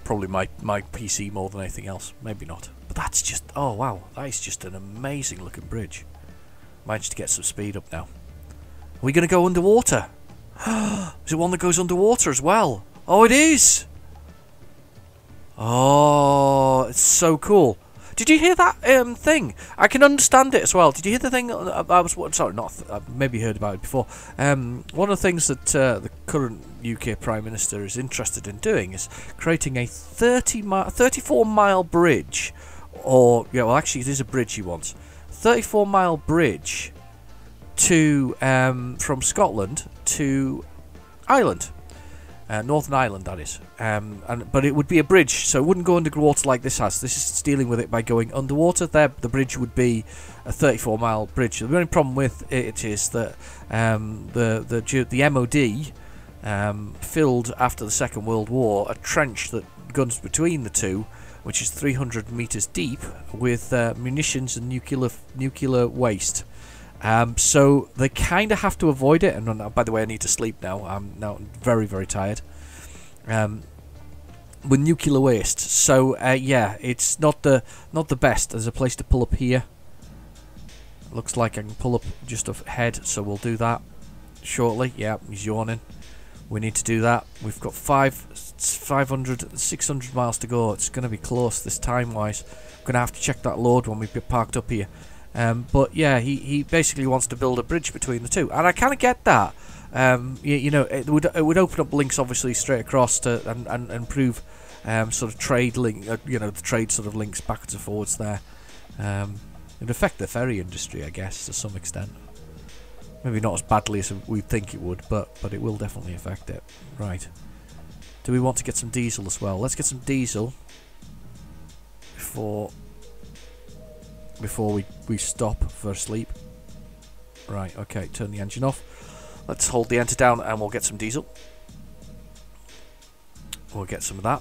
Probably my PC more than anything else. Maybe not. But that's just... Oh, wow. That is just an amazing looking bridge. Managed to get some speed up now. Are we going to go underwater? Is it one that goes underwater as well? Oh, it is! Oh, it's so cool. Did you hear that thing? I can understand it as well. Did you hear the thing? I was sorry, not. I maybe heard about it before. One of the things that the current UK Prime Minister is interested in doing is creating a 34-mile bridge, or yeah, well, actually, it is a bridge he wants. 34-mile bridge to from Scotland to Ireland. Northern Ireland, that is. But it would be a bridge, so it wouldn't go underwater like this has. This is dealing with it by going underwater. There, the bridge would be a 34-mile bridge. The only problem with it is that the MOD filled after the Second World War a trench that guns between the two, which is 300 meters deep, with munitions and nuclear waste. So they kind of have to avoid it. And by the way, I need to sleep now. I'm now very, very tired. With nuclear waste, so yeah, it's not the best. There's a place to pull up here. Looks like I can pull up just ahead, so we'll do that shortly. Yeah, he's yawning. We need to do that. We've got 500, 600 miles to go. It's going to be close this time-wise. I'm going to have to check that load when we get parked up here. But yeah, he basically wants to build a bridge between the two, and I kind of get that. You know, it would open up links obviously straight across to and improve sort of trade link. You know, the trade sort of links backwards and forwards there. It'd affect the ferry industry, I guess, to some extent. Maybe not as badly as we think it would, but it will definitely affect it. Right. Do we want to get some diesel as well? Let's get some diesel before we stop for sleep. Right, okay, turn the engine off. Let's hold the enter down and we'll get some diesel. We'll get some of that.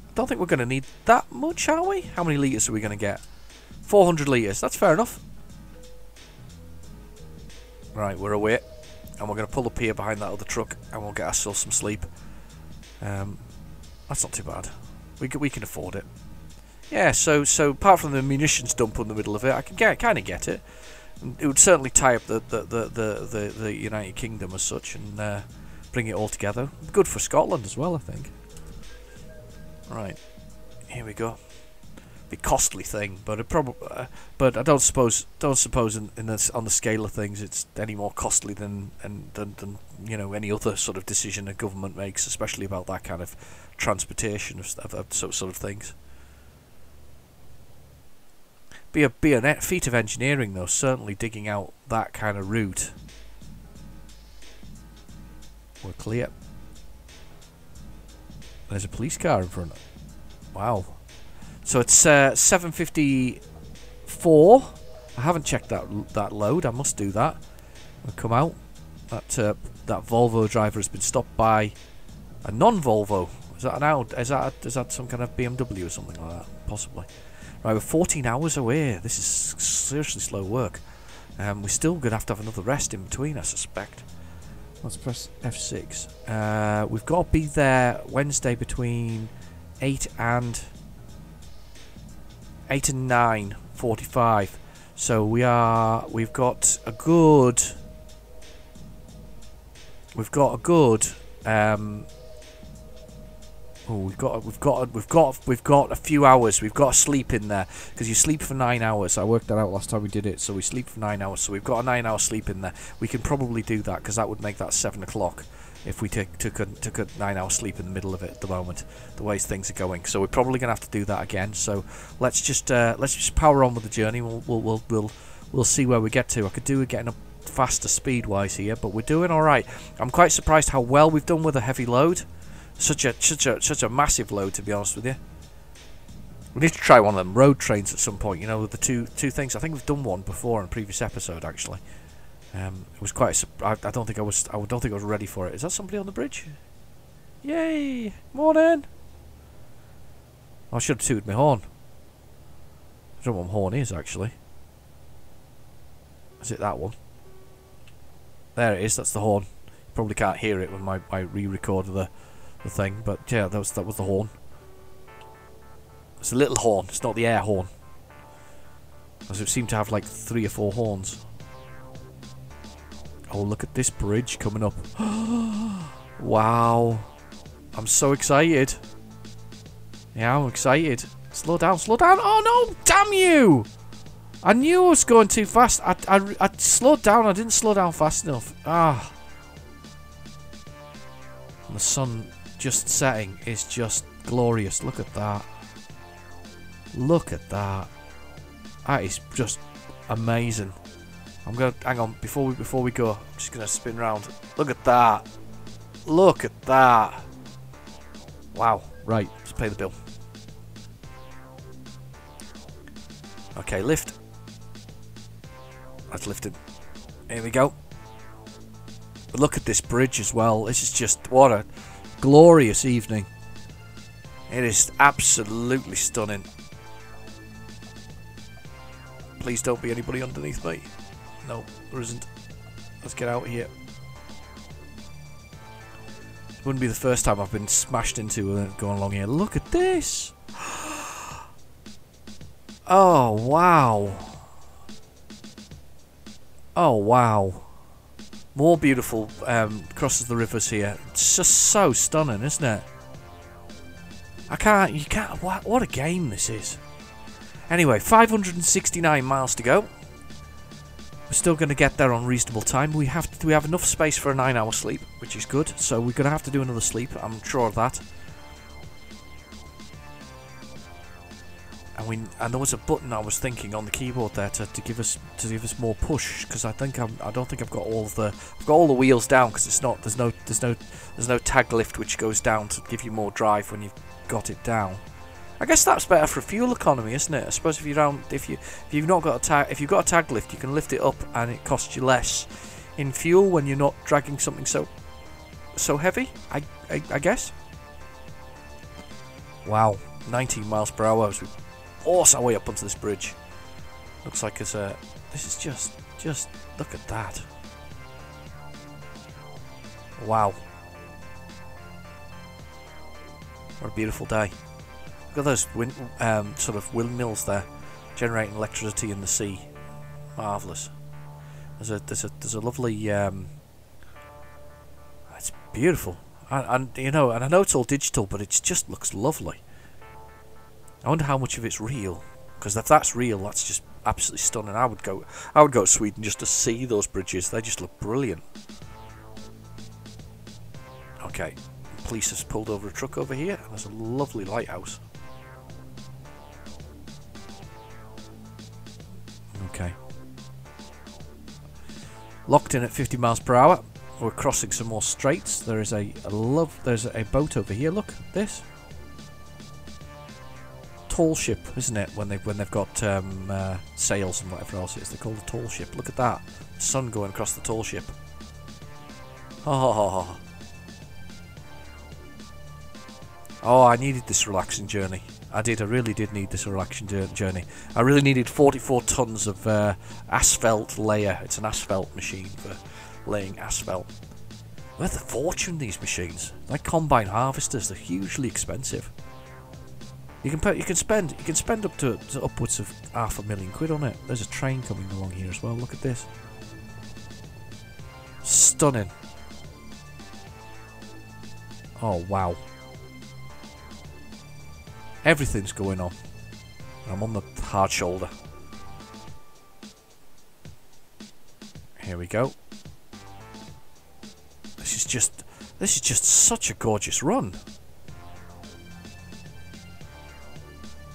I don't think we're going to need that much, are we? How many litres are we going to get? 400 litres, that's fair enough. Right, we're away. And we're going to pull up here behind that other truck and we'll get ourselves some sleep. That's not too bad. We can afford it. Yeah, so apart from the munitions dump in the middle of it, I can kind of get it. It would certainly tie up the United Kingdom as such and bring it all together. Good for Scotland as well, I think. Right, here we go. Be costly thing, but it but I don't suppose on the scale of things it's any more costly than you know, any other sort of decision a government makes, especially about that kind of transportation of sort of things. Be a feat of engineering though, certainly digging out that kind of route. We're clear. There's a police car in front. Wow. So it's 7:54. I haven't checked that load. I must do that. We'll come out. That Volvo driver has been stopped by a non-Volvo. Is that an Audi? Is that some kind of BMW or something like that? Possibly. Right, we're 14 hours away. This is seriously slow work. We're still going to have another rest in between, I suspect. Let's press F6. We've got to be there Wednesday between 8 and 9:45. So we've got a good we've got a few hours. We've got to sleep in there because you sleep for 9 hours. I worked that out last time we did it. So we sleep for 9 hours. So we've got a 9-hour sleep in there. We can probably do that because that would make that 7 o'clock if we took a 9-hour sleep in the middle of it at the moment, the way things are going. So we're probably gonna have to do that again. So let's just power on with the journey. We'll see where we get to. I could do it getting up faster speed wise here, but we're doing all right. I'm quite surprised how well we've done with a heavy load. Such a massive load, to be honest with you. We need to try one of them road trains at some point. You know, with the two things. I think we've done one before in a previous episode, actually. It was quite. I don't think I was ready for it. Is that somebody on the bridge? Yay! Morning. I should have tooted my horn. I don't know what my horn is actually. Is it that one? There it is. That's the horn. You probably can't hear it when I re-record the thing, but yeah, that was the horn. It's a little horn. It's not the air horn. As it seemed to have like 3 or 4 horns. Oh, look at this bridge coming up. Wow. I'm so excited. Yeah, I'm excited. Slow down, slow down. Oh no, damn you! I knew I was going too fast. I slowed down. I didn't slow down fast enough. Ah. And the sun just setting is just glorious. Look at that. Look at that. That is just amazing. I'm gonna hang on before we go. I'm just gonna spin round. Look at that. Look at that. Wow. Right. Let's pay the bill. Okay, lift. That's lifted. Here we go. But look at this bridge as well. This is just what a glorious evening. It is absolutely stunning. Please don't be anybody underneath me. No, there isn't. Let's get out of here. It wouldn't be the first time I've been smashed into going along here. Look at this. Oh, wow. Oh, wow. More beautiful crosses the rivers here. It's just so stunning, isn't it? You can't, what a game this is. Anyway, 569 miles to go. We're still going to get there on reasonable time. We have enough space for a 9-hour sleep, which is good. So we're going to have to do another sleep. I'm sure of that. And there was a button I was thinking on the keyboard there to give us more push, because I don't think I've got all the wheels down, because it's not there's no tag lift which goes down to give you more drive when you've got it down. I guess that's better for fuel economy, isn't it? I suppose if you've got a tag lift, you can lift it up and it costs you less in fuel when you're not dragging something so heavy. I guess. Wow, 19 miles per hour as we force our way up onto this bridge. Looks like this is just look at that. Wow. What a beautiful day. Look at those sort of windmills there, generating electricity in the sea. Marvellous. There's a lovely. It's beautiful, and you know, and I know it's all digital, but it just looks lovely. I wonder how much of it's real, because if that's real, that's just absolutely stunning. I would go to Sweden just to see those bridges. They just look brilliant. Okay, police has pulled over a truck over here, and there's a lovely lighthouse. Okay. Locked in at 50 miles per hour. We're crossing some more straits. There's a boat over here. Look, this tall ship, isn't it? When they've got sails and whatever else it is, they're called a tall ship. Look at that, the sun going across the tall ship. Oh, I needed this relaxing journey. I really did need this relaxing journey. I really needed 44 tons of asphalt layer. It's an asphalt machine for laying asphalt. Worth a fortune, these machines. Like combine harvesters, they're hugely expensive. You can spend up to upwards of £500,000 on it. There's a train coming along here as well. Look at this. Stunning. Oh wow. Everything's going on. I'm on the hard shoulder. Here we go. This is just such a gorgeous run.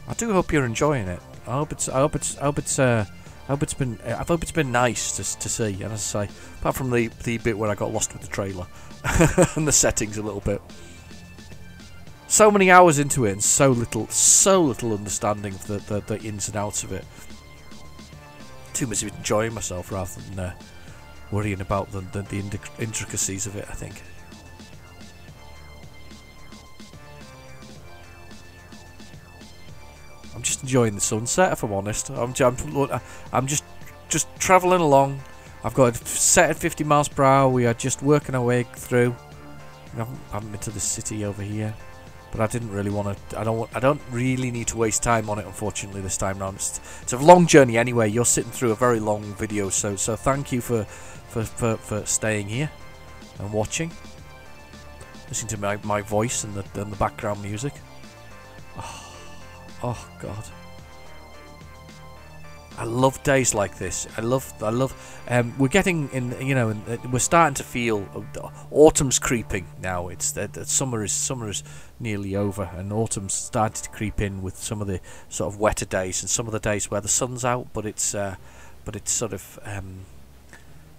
I do hope you're enjoying it. I hope it's been nice to see. And as I say, apart from the bit where I got lost with the trailer and the settings a little bit. So many hours into it and so little understanding of the ins and outs of it. Too much of enjoying myself rather than worrying about the intricacies of it, I think. I'm just enjoying the sunset, if I'm honest. I'm just travelling along. I've got it set at 50 miles per hour. We are just working our way through. I haven't been to the city over here. But I didn't really want to. I don't really need to waste time on it. Unfortunately, this time round, it's a long journey anyway. You're sitting through a very long video, so thank you for staying here and watching, listening to my voice and the background music. Oh God, I love days like this. I love. We're getting in. You know, we're starting to feel autumn's creeping now. It's that summer is nearly over, and autumn's started to creep in with some of the sort of wetter days and some of the days where the sun's out, but it's sort of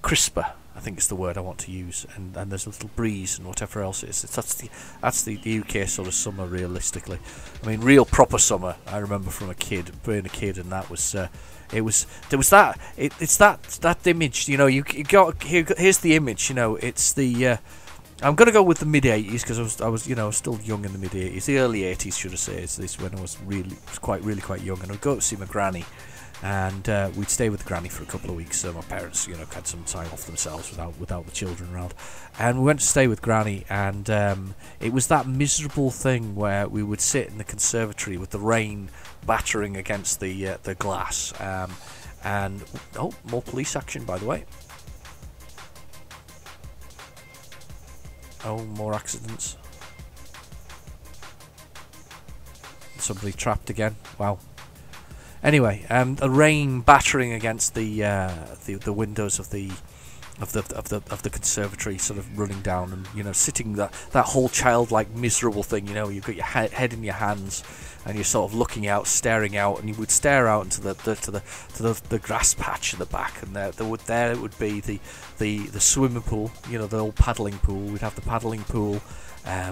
crisper, I think is the word I want to use, and there's a little breeze and whatever else it is. That's the UK sort of summer, realistically. I mean, real proper summer. I remember from being a kid, and that was it's that image. You know, you got here's the image. You know, it's the I'm gonna go with the mid '80s because I was still young in the mid '80s, the early '80s should I say. It's this when I was really quite young, and I'd go to see my granny. And we'd stay with Granny for a couple of weeks. So my parents, had some time off themselves without the children around. And we went to stay with Granny, and it was that miserable thing where we would sit in the conservatory with the rain battering against the glass. And more police action, by the way. Oh, more accidents. Somebody trapped again. Wow. Anyway, the rain battering against the windows of the conservatory, sort of running down, and sitting that whole childlike miserable thing. You've got your head in your hands, and you're sort of looking out, staring out, and you would stare out into the grass patch at the back, and there would be the swimming pool, the old paddling pool. We'd have the paddling pool.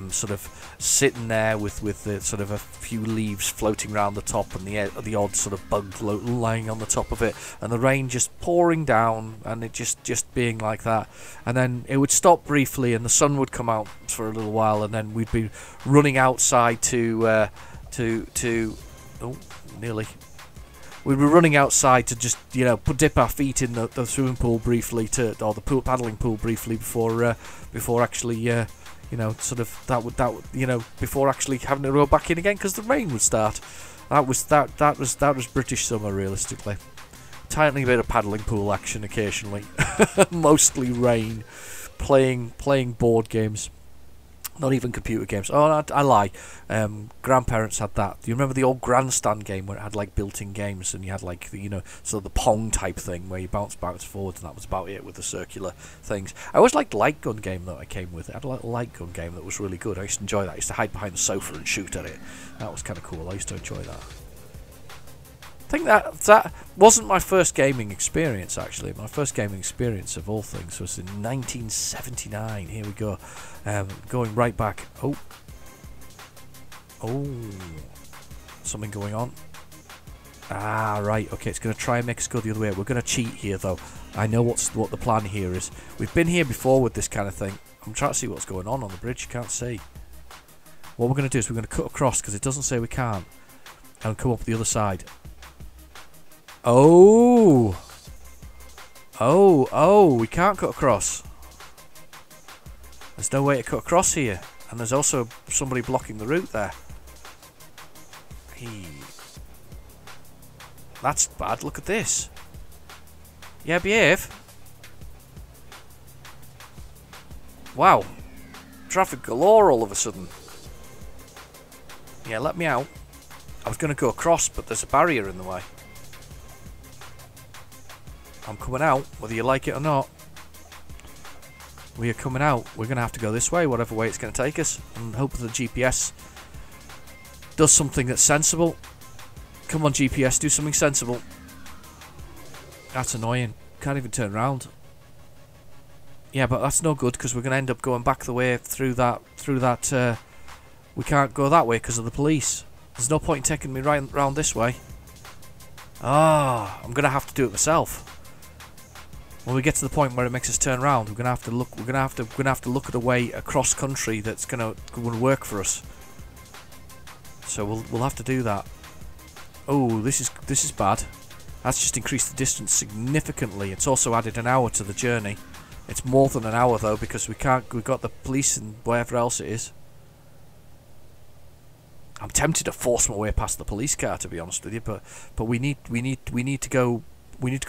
Sort of sitting there with the sort of a few leaves floating around the top, and the odd sort of bug lying on the top of it, and the rain just pouring down, and it just being like that. And then it would stop briefly, and the sun would come out for a little while, and then we'd be running outside to nearly. We'd be running outside to just dip our feet in the swimming pool briefly, or the paddling pool briefly before actually. Before actually having to row back in again because the rain would start. That was British summer, realistically. Tiny bit of paddling pool action occasionally, mostly rain, playing board games. Not even computer games. Oh, I lie. Grandparents had that. Do you remember the old grandstand game where it had like built-in games, and you had like sort of the Pong type thing where you bounce backwards forwards, and that was about it with the circular things. I always liked the light gun game that I came with. It had a little light gun game that was really good. I used to enjoy that. I used to hide behind the sofa and shoot at it. That was kind of cool. I used to enjoy that. I think that wasn't my first gaming experience, actually. My first gaming experience, of all things, was in 1979. Here we go. Going right back. Oh. Something going on. Ah, right. Okay, it's going to try and make us go the other way. We're going to cheat here, though. I know what the plan here is. We've been here before with this kind of thing. I'm trying to see what's going on the bridge. You can't see. What we're going to do is we're going to cut across, because it doesn't say we can't, and come up the other side. Oh, we can't cut across. There's no way to cut across here. And there's also somebody blocking the route there. That's bad. Look at this. Yeah, behave. Wow. Traffic galore all of a sudden. Yeah, let me out. I was going to go across, but there's a barrier in the way. I'm coming out, whether you like it or not. We are coming out. We're going to have to go this way, whatever way it's going to take us, and hope that the GPS does something that's sensible. Come on, GPS, do something sensible. That's annoying. Can't even turn around. Yeah, but that's no good, because we're going to end up going back the way through that. We can't go that way because of the police. There's no point in taking me right round this way. I'm going to have to do it myself. When we get to the point where it makes us turn around, we're gonna have to look. We're gonna have to look at a way across country that's gonna work for us. So we'll have to do that. Oh, this is bad. That's just increased the distance significantly. It's also added an hour to the journey. It's more than an hour though, because we've got the police and whatever else it is. I'm tempted to force my way past the police car, to be honest with you, but we need to go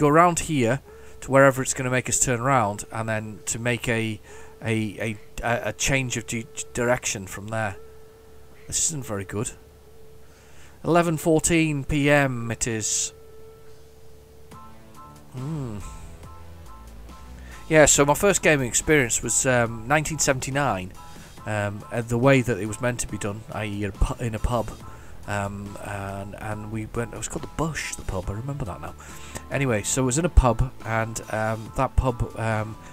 around here to wherever it's going to make us turn around, and then to make a change of direction from there. This isn't very good. 11:14 PM it is. Yeah, so my first gaming experience was 1979. The way that it was meant to be done, i.e. in a pub. and we went. It was called the Bush, the pub. I remember that now. Anyway, so it was in a pub, and that pub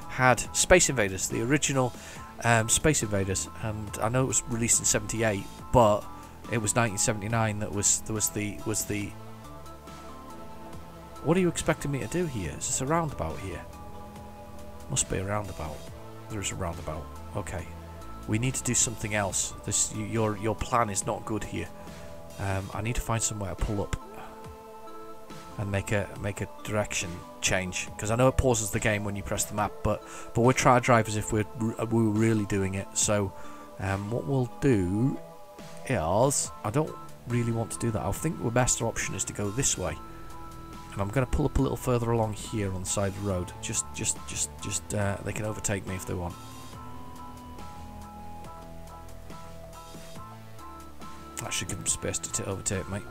had Space Invaders, the original Space Invaders, and I know it was released in '78, but it was 1979 that was the. What are you expecting me to do here? Is this a roundabout here? Must be a roundabout. There's a roundabout. Okay. We need to do something else. Your plan is not good here. I need to find somewhere to pull up and make a direction change, because I know it pauses the game when you press the map, but we're trying to drive as if we're really doing it. So what we'll do is, I don't really want to do that. I think the best option is to go this way. And I'm going to pull up a little further along here on the side of the road. Just they can overtake me if they want. That should give them space to overtake me.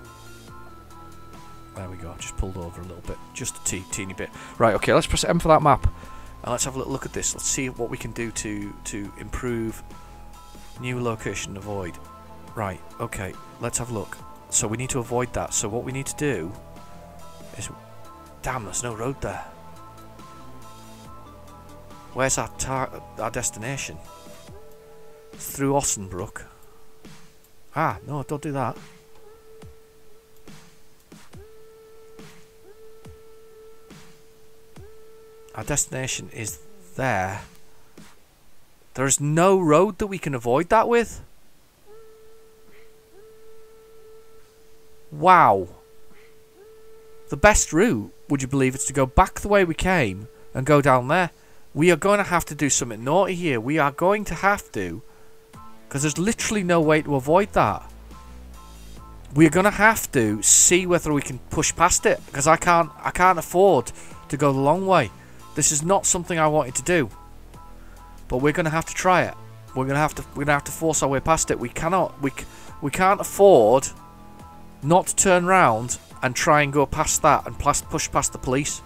There we go. Just pulled over a little bit, just a teeny bit. Right. Okay. Let's press M for that map, and let's have a little look at this. Let's see what we can do to improve. New location, avoid. Right. Okay. Let's have a look. So we need to avoid that. So what we need to do. Damn, there's no road there. Where's our destination? It's through Ossenbrook. Ah, no, don't do that. Our destination is there. There is no road that we can avoid that with. Wow. The best route, would you believe, is to go back the way we came and go down there. We are going to have to do something naughty here. We are going to have to, because there's literally no way to avoid that. We are going to have to see whether we can push past it, because I can't afford to go the long way. This is not something I wanted to do, but we're going to have to try it. We're going to have to force our way past it. We can't afford not to turn around and try and go past that and push past the police.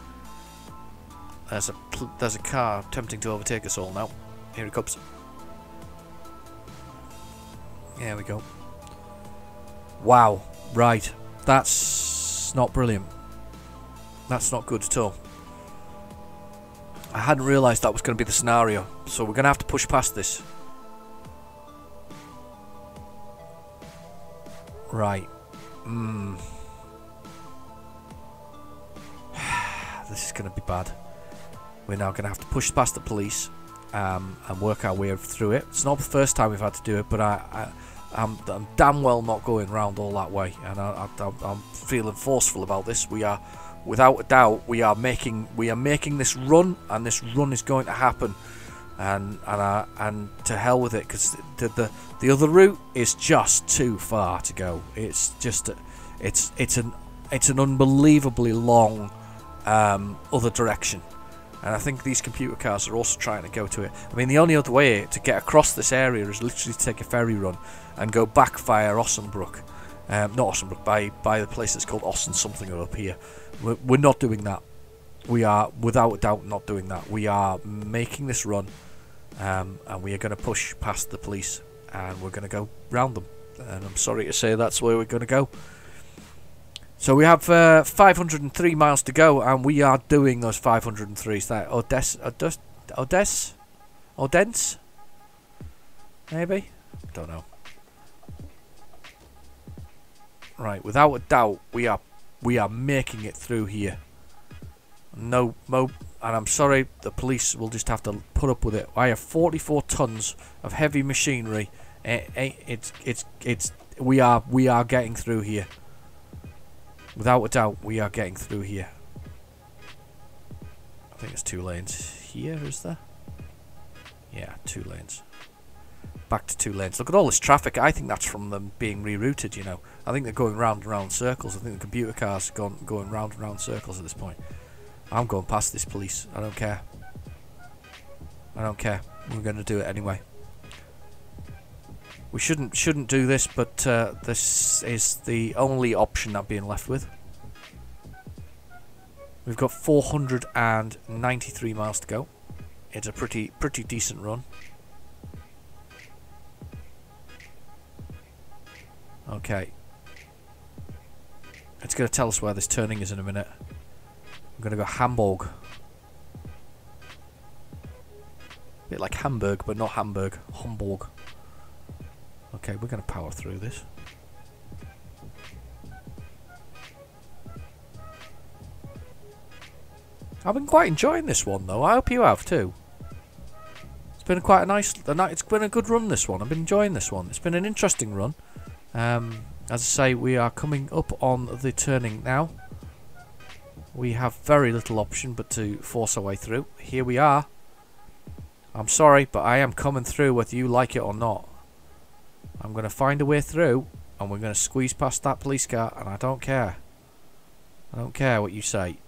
There's a car attempting to overtake us all now. Here it comes. There we go. Wow. Right. That's not brilliant. That's not good at all. I hadn't realised that was going to be the scenario, so we're going to have to push past this. Right. This is going to be bad. We're now going to have to push past the police and work our way through it. It's not the first time we've had to do it, but I'm damn well not going round all that way, and I'm feeling forceful about this. We are, without a doubt, we are making this run, and this run is going to happen, and to hell with it, because the other route is just too far to go. It's just it's an unbelievably long other direction, and I think these computer cars are also trying to go to it. I mean, the only other way to get across this area is literally to take a ferry run and go back via Ossenbrook. Not Ossenbrook, by the place that's called Ossen something or up here. We're not doing that. We are, without a doubt, not doing that. We are making this run, and we are going to push past the police, and we're going to go round them. And I'm sorry to say that's where we're going to go. So we have 503 miles to go, and we are doing those 503. Is that Odense? Maybe? Don't know. Right, without a doubt, we are making it through here. And I'm sorry, the police will just have to put up with it. I have 44 tons of heavy machinery. We are getting through here. Without a doubt, we are getting through here. I think it's 2 lanes here, is there? Yeah, 2 lanes. Back to 2 lanes. Look at all this traffic. I think that's from them being rerouted, you know. I think they're going round and round circles. I think the computer cars are going round and round circles at this point. I'm going past this police. I don't care. I don't care. We're going to do it anyway. We shouldn't do this, but this is the only option I'm being left with. We've got 493 miles to go. It's a pretty decent run. Okay. It's going to tell us where this turning is in a minute. I'm going to go Hamburg. A bit like Hamburg, but not Hamburg. Hamburg. Okay, we're going to power through this. I've been quite enjoying this one, though. I hope you have too. It's been quite a nice. It's been a good run. This one. I've been enjoying this one. It's been an interesting run. As I say, we are coming up on the turning now. We have very little option but to force our way through. Here we are. I'm sorry, but I am coming through whether you like it or not. I'm going to find a way through, and we're going to squeeze past that police car, and I don't care. I don't care what you say.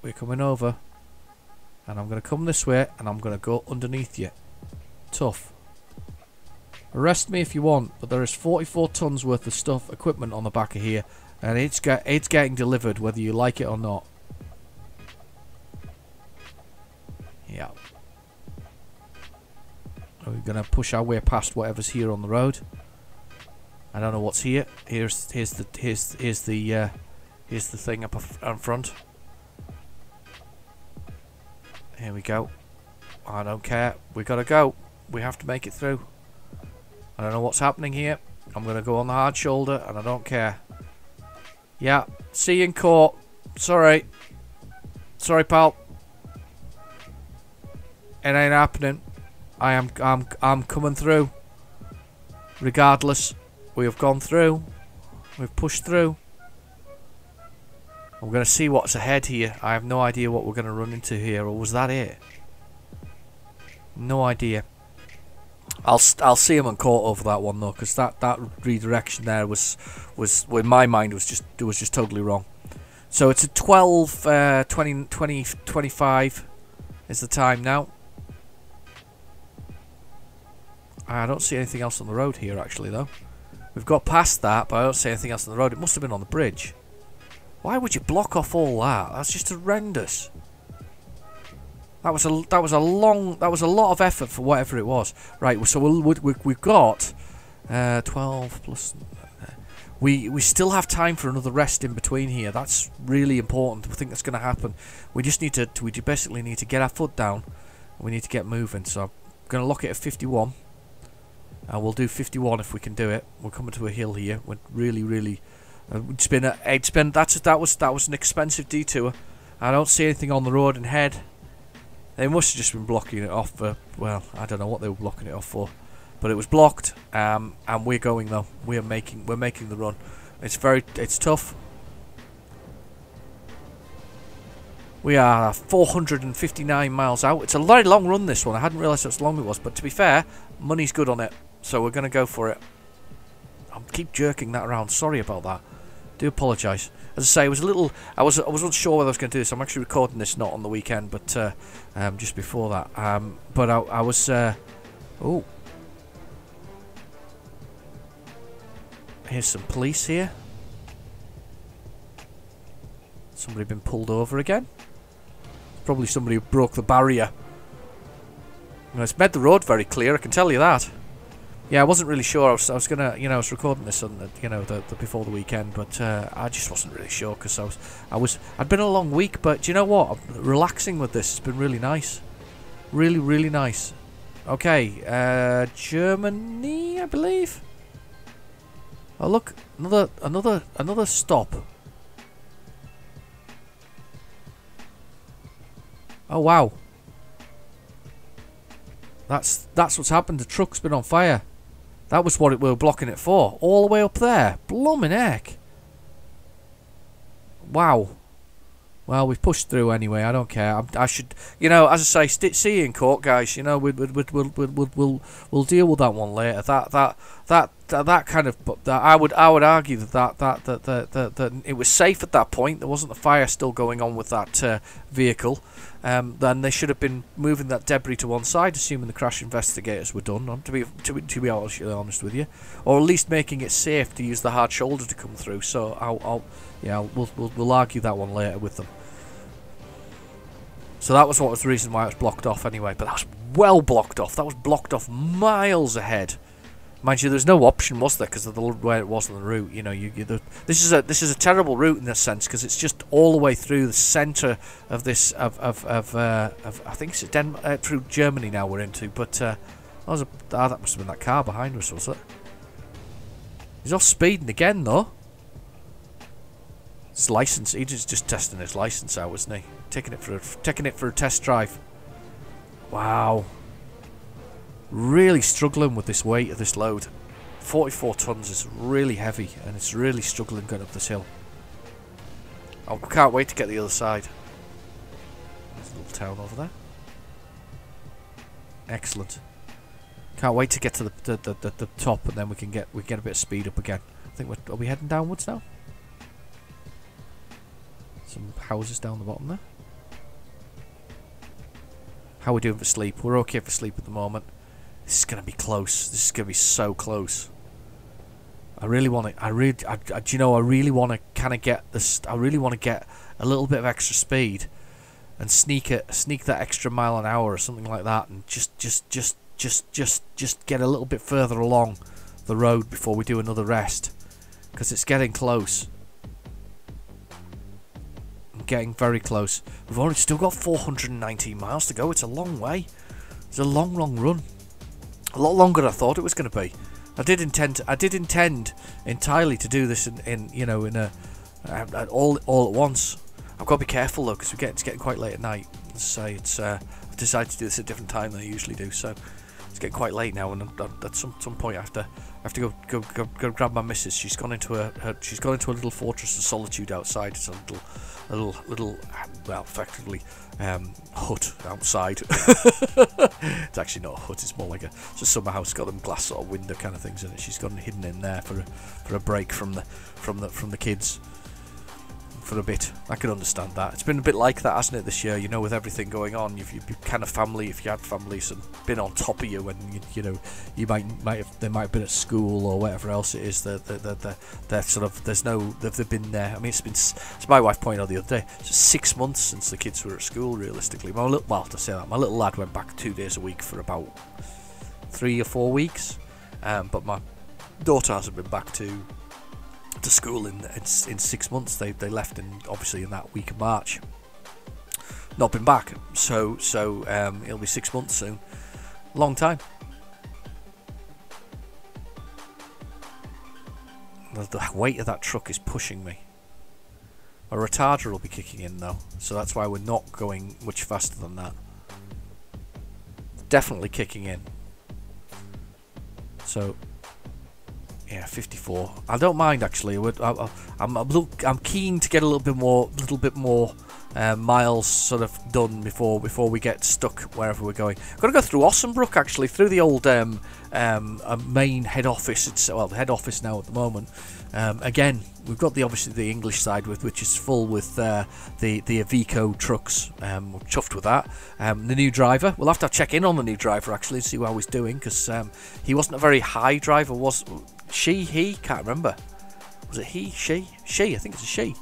We're coming over, and I'm going to come this way, and I'm going to go underneath you. Tough. Arrest me if you want, but there is 44 tons worth of stuff, equipment on the back of here, and it's getting delivered whether you like it or not. Yeah. We're going to push our way past whatever's here on the road. I don't know what's here. Here's the thing up in front. Here we go. I don't care. We gotta go. We have to make it through. I don't know what's happening here. I'm gonna go on the hard shoulder, and I don't care. Yeah. See you in court. Sorry. Sorry, pal. It ain't happening. I'm coming through. Regardless, we have gone through. We've pushed through. I'm going to see what's ahead here. I have no idea what we're going to run into here. Or was that it? No idea. I'll see him on court over that one though, because that redirection there was in my mind was just totally wrong. So it's a 12 20 25 is the time now. I don't see anything else on the road here actually though. We've got past that, but I don't see anything else on the road. It must have been on the bridge. Why would you block off all that? That's just horrendous. That was a lot of effort for whatever it was. Right, so we've got 12 plus. We still have time for another rest in between here. That's really important. I think that's going to happen. We just need to. We basically need to get our foot down. We need to get moving. So I'm going to lock it at 51. We'll do 51 if we can do it. We're coming to a hill here. We're really. That was an expensive detour. I don't see anything on the road ahead. They must have just been blocking it off for, well, I don't know what they were blocking it off for, but it was blocked. And we're going though. We're making the run. It's tough. We are 459 miles out. It's a very long run, this one. I hadn't realised how long it was, but to be fair, money's good on it, so we're gonna go for it. I'll keep jerking that around. Sorry about that. Do apologise. As I say, it was a little. I wasn't sure whether I was going to do this. I'm actually recording this not on the weekend, but just before that. But I was. Oh, here's some police here. Somebody been pulled over again. Probably somebody who broke the barrier. Well, it's made the road very clear. I can tell you that. Yeah, I wasn't really sure. I was gonna, I was recording this on, the before the weekend, but I just wasn't really sure because I'd been a long week. But do you know what? I'm relaxing with this. It's been really nice, really nice. Okay, Germany, I believe. Oh look, another stop. Oh wow. That's what's happened. The truck's been on fire. That was what we were blocking it for. All the way up there. Blooming heck. Wow. Well, we've pushed through anyway. I don't care. I should, as I say, see you in court, guys. We'll deal with that one later. That kind of. I would argue that it was safe at that point. There wasn't a fire still going on with that vehicle. Then they should have been moving that debris to one side, assuming the crash investigators were done. To be honest with you, or at least making it safe to use the hard shoulder to come through. So we'll argue that one later with them. So that was the reason why it was blocked off anyway. But that was well blocked off. That was blocked off miles ahead. Mind you, there's no option, was there, because of where it was on the route. You know, this is a terrible route in this sense, because it's just all the way through the centre of this of I think it's through Germany now we're into. But that must have been that car behind us, was it? He's off speeding again though. His license, he's just testing his license out, isn't he? Taking it for a test drive. Wow. Really struggling with this weight of this load. 44 tons is really heavy, and it's really struggling going up this hill. I can't wait to get the other side. There's a little town over there. Excellent. Can't wait to get to the top, and then we can get a bit of speed up again. I think are we heading downwards now? Some houses down the bottom there. How are we doing for sleep? We're okay for sleep at the moment. This is gonna be close. This is gonna be so close. I really want to. Do you know? I really want to kind of get this. I really want to get a little bit of extra speed, and sneak that extra mile an hour or something like that, and just get a little bit further along the road before we do another rest, because it's getting close. I'm getting very close. We've only still got 419 miles to go. It's a long way. It's a long run. A lot longer than I thought it was going to be. I did intend entirely to do this all at once. I've got to be careful though, because it's getting quite late at night. I've decided to do this at a different time than I usually do, so it's getting quite late now. And at some point I have to go grab my missus. She's gone into a little fortress of solitude outside. It's a little well, effectively hut outside. It's actually not a hut, it's more like a summer house. It's got them glass sort of window kind of things in it. She's gone hidden in there for a break from the kids for a bit. I can understand that. It's been a bit like that, hasn't it, this year? You know, with everything going on, you've kind of family, if you had families and been on top of you, and they might have been at school or whatever else it is. They're sort of they've been there. I mean, it's my wife pointed out the other day. It's 6 months since the kids were at school. Realistically, my little lad went back 2 days a week for about 3 or 4 weeks, but my daughter hasn't been back to school in 6 months. They left obviously in that week of March. Not been back, so it'll be 6 months soon. Long time. The weight of that truck is pushing me. My retarder will be kicking in though, so that's why we're not going much faster than that. Definitely kicking in. So yeah, 54. I don't mind actually. I'm keen to get a little bit more miles sort of done before we get stuck wherever we're going. I've got to go through Ossenbrook actually, through the old main head office. It's the head office now at the moment. Again, we've got obviously the English side which is full with the Iveco trucks. We're chuffed with that. The new driver. We'll have to check in on the new driver actually and see how he's doing, because he wasn't a very high driver. Was she? He? Can't remember. Was it he? She? She? I think it's a she.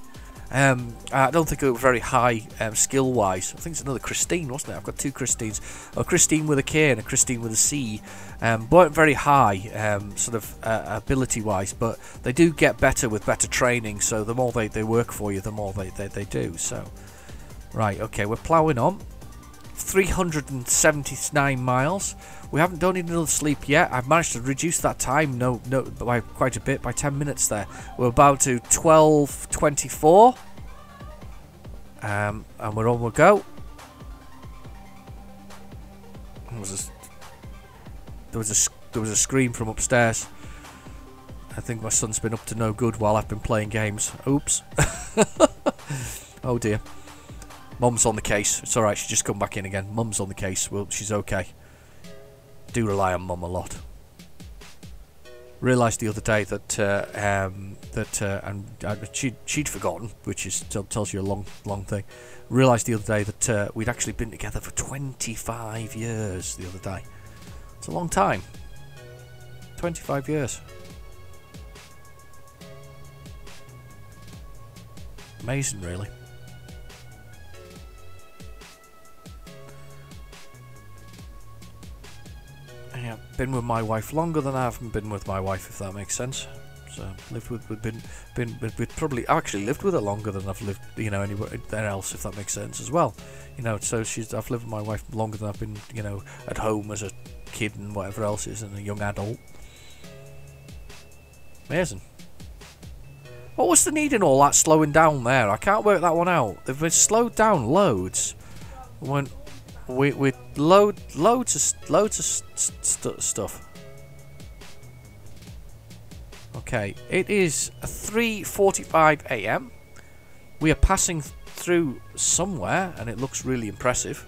I don't think it was very high skill wise. I think it's another Christine, wasn't it? I've got two Christines, a Christine with a K and a Christine with a C. Weren't very high sort of ability wise, but they do get better with better training, so the more they work for you, the more they do. So right, okay, we're ploughing on. 379 miles. We haven't done another sleep yet. I've managed to reduce that time by quite a bit, by 10 minutes there. We're about to 12:24, and we're on. We'll go. There was a scream from upstairs. I think my son's been up to no good while I've been playing games. Oops. Oh dear. Mum's on the case. It's alright, she's just come back in again. Mum's on the case. Well, she's okay. Do rely on Mum a lot. Realised the other day that she'd forgotten, which tells you a long thing. Realised the other day that we'd actually been together for 25 years the other day. It's a long time. 25 years. Amazing, really. Yeah, been with my wife longer than I haven't been with my wife, if that makes sense. So lived with probably I've actually lived with her longer than I've lived, you know, anywhere else, if that makes sense as well. You know, so I've lived with my wife longer than I've been, you know, at home as a kid and whatever else is, and a young adult. Amazing. What was the need in all that slowing down there? I can't work that one out. They've been slowed down loads. When we loads of stuff. Okay, it is 3:45 AM. We are passing through somewhere, and it looks really impressive.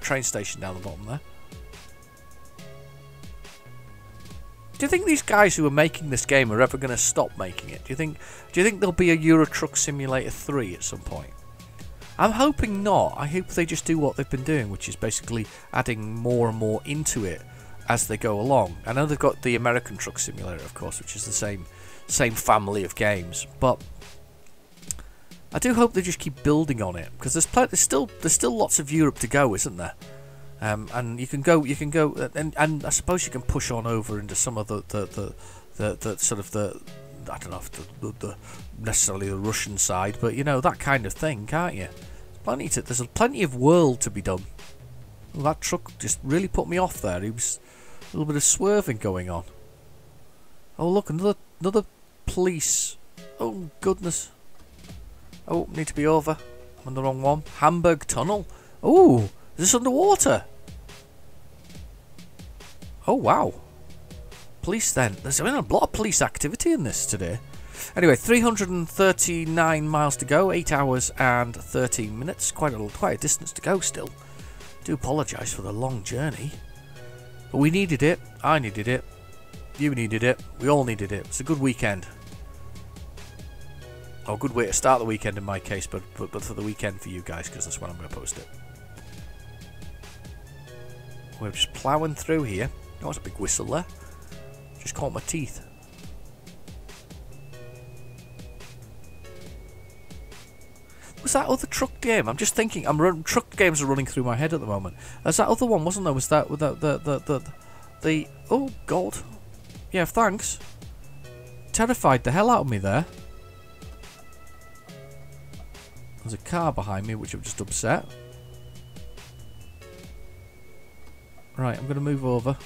Train station down the bottom there. Do you think these guys who are making this game are ever going to stop making it? Do you think there'll be a Euro Truck Simulator 3 at some point? I'm hoping not. I hope they just do what they've been doing, which is basically adding more and more into it as they go along. I know they've got the American Truck Simulator, of course, which is the same family of games, but I do hope they just keep building on it, because there's still lots of Europe to go, isn't there? And you can go, and I suppose you can push on over into some of the sort of the, I don't know if the necessarily the Russian side, but you know, that kind of thing, can't you? There's plenty of world to be done. Well, that truck just really put me off there. It was a little bit of swerving going on. Oh look, another police. Oh goodness. Oh, need to be over. I'm on the wrong one. Hamburg Tunnel. Oh, is this underwater? Oh wow. Police then. There's been a lot of police activity in this today. Anyway, 339 miles to go, 8 hours and 13 minutes. Quite a distance to go still. Do apologise for the long journey. But we needed it. I needed it. You needed it. We all needed it. It's a good weekend. Oh, good way to start the weekend in my case, but for the weekend for you guys, because that's when I'm going to post it. We're just ploughing through here. Oh, that's a big whistle there. Just caught my teeth. Was that other truck game? I'm just thinking. Truck games are running through my head at the moment. There's that other one, wasn't there? Was that without the? Oh God. Yeah, thanks. Terrified the hell out of me there. There's a car behind me, which I've just upset. Right, I'm going to move over.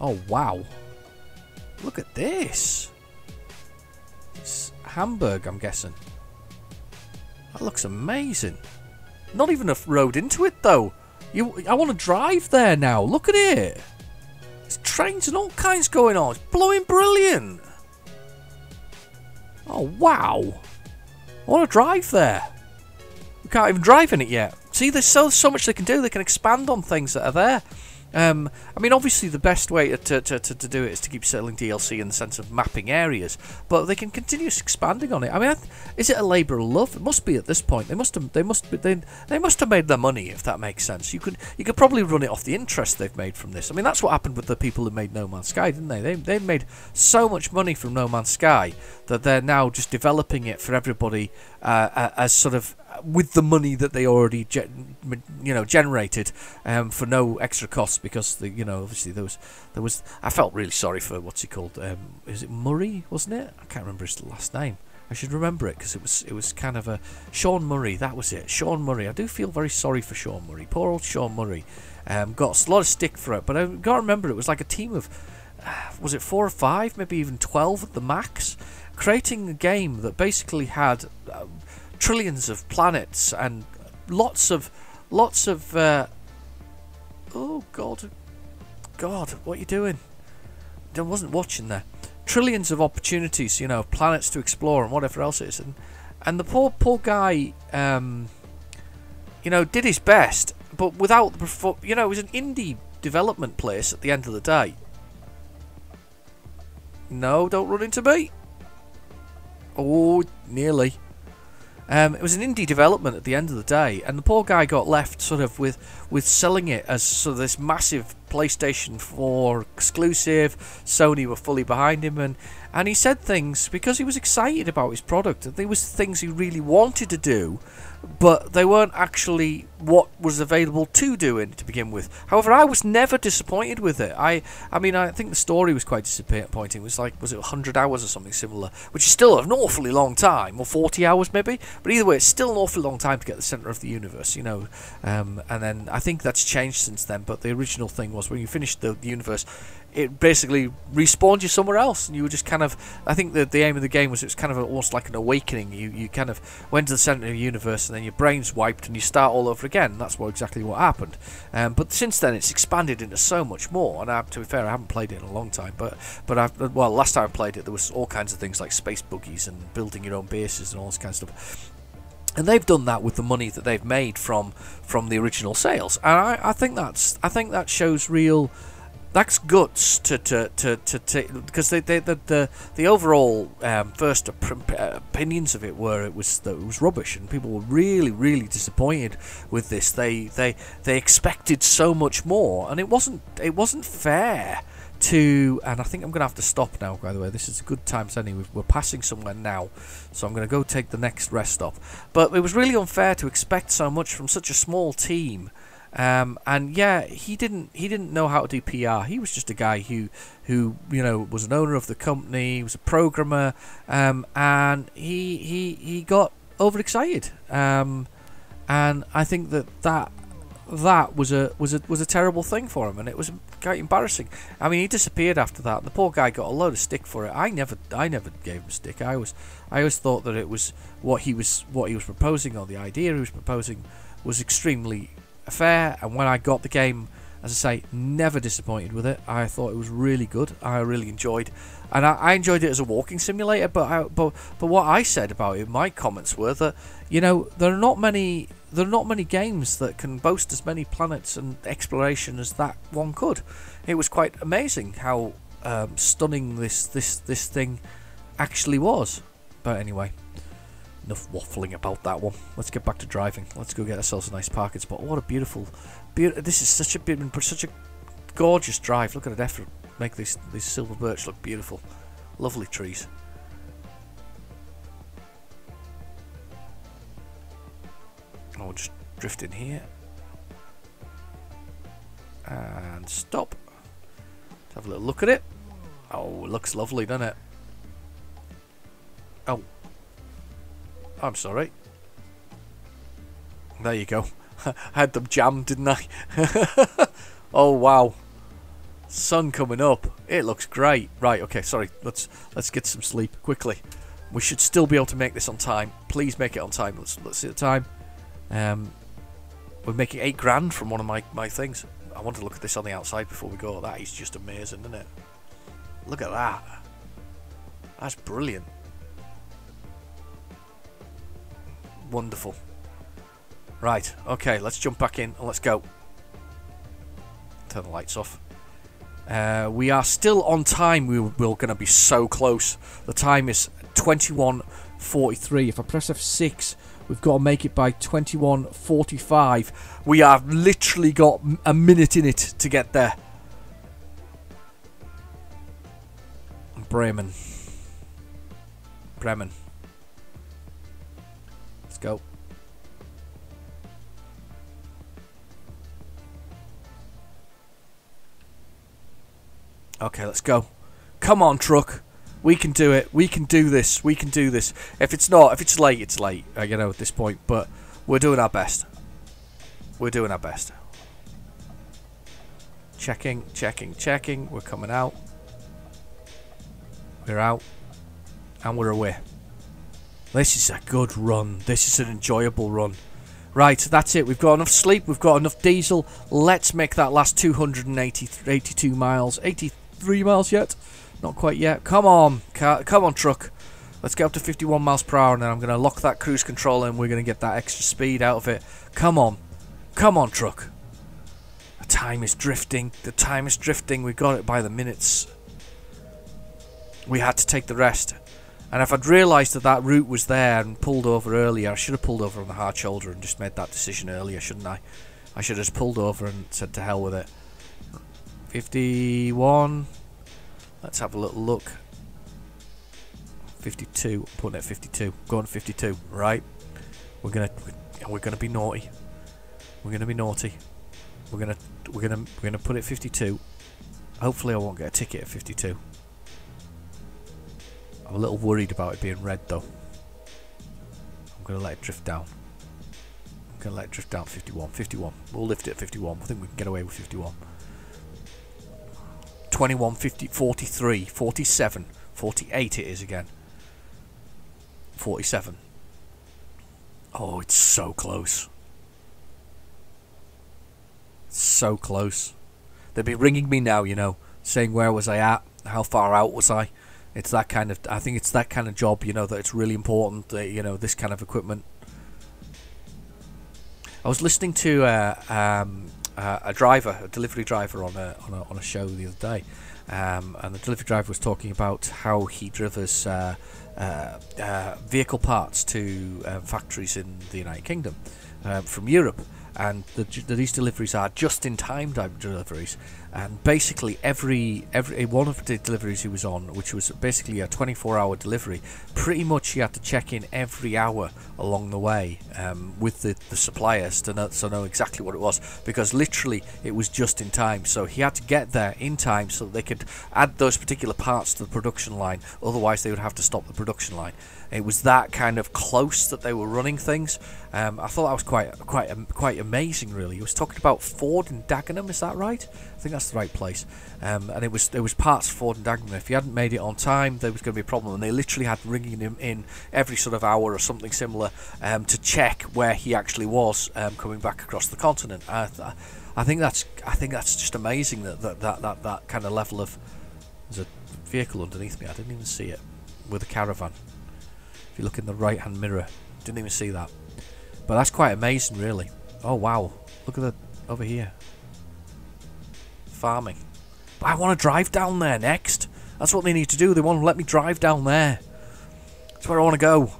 Oh, wow. Look at this. It's Hamburg, I'm guessing. That looks amazing. Not even a road into it, though. I want to drive there now. Look at it. There's trains and all kinds going on. It's blowing brilliant. Oh, wow. I want to drive there. We can't even drive in it yet. See, there's so much they can do. They can expand on things that are there. I mean, obviously the best way to do it is to keep selling DLC in the sense of mapping areas, but they can continue expanding on it. I mean, is it a labour of love? It must be at this point. They must have made their money, if that makes sense. You could probably run it off the interest they've made from this. I mean, that's what happened with the people who made No Man's Sky, didn't they? They made so much money from No Man's Sky that they're now just developing it for everybody as sort of with the money that they already generated for no extra costs, because obviously there was I felt really sorry for what's he called, is it Murray, wasn't it? I can't remember his last name. I should remember it, because it was kind of a Sean Murray. That was it, Sean Murray. I do feel very sorry for Sean Murray. Poor old Sean Murray. Got a lot of stick for it, but I've got to remember it was like a team of was it 4 or 5, maybe even 12 at the max, creating a game that basically had trillions of planets and lots of oh God, what are you doing? I wasn't watching there. Trillions of opportunities, planets to explore and whatever else it is, and the poor guy, did his best, but without the it was an indie development place at the end of the day. No, don't run into me. Oh, nearly. It was an indie development at the end of the day, and the poor guy got left sort of with selling it as sort of this massive PlayStation 4 exclusive. Sony were fully behind him, and he said things because he was excited about his product. There was things he really wanted to do, but they weren't actually what was available to do it to begin with. However, I was never disappointed with it. I mean, I think the story was quite disappointing. It was like, was it 100 hours or something similar, which is still an awfully long time, or 40 hours maybe. But either way, it's still an awfully long time to get the centre of the universe, you know. And then I think that's changed since then. But the original thing was when you finished the universe, it basically respawned you somewhere else, and you were just kind of, I think the aim of the game was it was kind of almost like an awakening. You kind of went to the centre of the universe, and then your brain's wiped, and you start all over again. That's exactly what happened. But since then, it's expanded into so much more. And to be fair, I haven't played it in a long time, but last time I played it, there was all kinds of things like space buggies and building your own bases and all this kind of stuff. And they've done that with the money that they've made from the original sales, and I think that shows real. That's guts to because the overall first opinions of it were it was rubbish, and people were really disappointed with this. They expected so much more, and it wasn't fair to. And I think I'm gonna have to stop now. By the way, this is a good time ending. We're passing somewhere now, so I'm gonna go take the next rest stop. But it was really unfair to expect so much from such a small team. And yeah, he didn't know how to do PR. He was just a guy who you know was an owner of the company. He was a programmer, and he got overexcited. And I think that was a terrible thing for him, and it was quite embarrassing. I mean, he disappeared after that. The poor guy got a load of stick for it. I never gave him stick. I always thought that it was what he was proposing, or the idea he was proposing, was extremely fair. And when I got the game, as I say, never disappointed with it. I thought it was really good. I really enjoyed, and I enjoyed it as a walking simulator. But what I said about it, my comments were that, you know, there are not many games that can boast as many planets and exploration as that one could. It was quite amazing how stunning this thing actually was. But anyway, enough waffling about that one. Let's get back to driving. Let's go get ourselves a nice parking spot. What a beautiful. This is such a gorgeous drive. Look at the effort. Make these silver birch look beautiful. Lovely trees. I'll just drift in here and stop. Let's have a little look at it. Oh, it looks lovely, doesn't it? Oh, I'm sorry. There you go. I had them jammed, didn't I? Oh wow, sun coming up. It looks great. Right, okay, sorry. Let's get some sleep quickly. We should still be able to make this on time. Please make it on time. Let's see the time. We're making 8 grand from one of my things. I want to look at this on the outside before we go. That is just amazing, isn't it? Look at that. That's brilliant. Wonderful. Right, okay, let's jump back in and let's go. Turn the lights off. We are still on time. We're going to be so close. The time is 21:43. If I press F6, we've got to make it by 21:45. We have literally got a minute in it to get there. Bremen. Let's go. Okay, let's go. Come on, truck. We can do it. We can do this. We can do this. If it's late, it's late. You know, at this point. But we're doing our best. We're doing our best. Checking. We're coming out. We're out. And we're away. This is a good run. This is an enjoyable run. Right, that's it. We've got enough sleep. We've got enough diesel. Let's make that last 282 miles. 83 miles yet? Not quite yet. Come on. Come on, truck. Let's get up to 51 miles per hour, and then I'm going to lock that cruise control and we're going to get that extra speed out of it. Come on. Come on, truck. The time is drifting. The time is drifting. We got it by the minutes. We had to take the rest. And if I'd realised that route was there and pulled over earlier, I should have pulled over on the hard shoulder and just made that decision earlier, shouldn't I? I should have just pulled over and said to hell with it. 51. Let's have a little look. 52. I'm putting it at 52. Going to 52. Right. We're gonna be naughty. We're gonna be naughty. We're gonna put it at 52. Hopefully, I won't get a ticket at 52. I'm a little worried about it being red though. I'm gonna let it drift down. I'm gonna let it drift down. 51. 51. We'll lift it at 51. I think we can get away with 51. 21, 50, 43, 47, 48 it is again. 47. Oh, it's so close. So close. They'll be ringing me now, you know, saying where was I at, how far out was I. It's that kind of, I think it's that kind of job, you know, that it's really important that, you know, this kind of equipment. I was listening to a driver, a delivery driver on a show the other day, and the delivery driver was talking about how he delivers vehicle parts to factories in the United Kingdom from Europe. And these deliveries are just-in-time type deliveries, and basically every one of the deliveries he was on, which was basically a 24-hour delivery, pretty much he had to check in every hour along the way with the suppliers to know exactly what it was, because literally it was just in time. So he had to get there in time so that they could add those particular parts to the production line, otherwise they would have to stop the production line. It was that kind of close that they were running things. I thought that was quite amazing, really. He was talking about Ford and Dagenham, is that right? I think that's the right place. And there was parts for Ford and Dagenham. If he hadn't made it on time, there was going to be a problem, and they literally had ringing him in every sort of hour or something similar to check where he actually was coming back across the continent. I think that's just amazing that kind of level of. There's a vehicle underneath me. I didn't even see it with a caravan. If you look in the right-hand mirror, didn't even see that. But that's quite amazing, really. Oh wow! Look at that over here. Farming. But I want to drive down there next. That's what they need to do. They want to let me drive down there. That's where I want to go.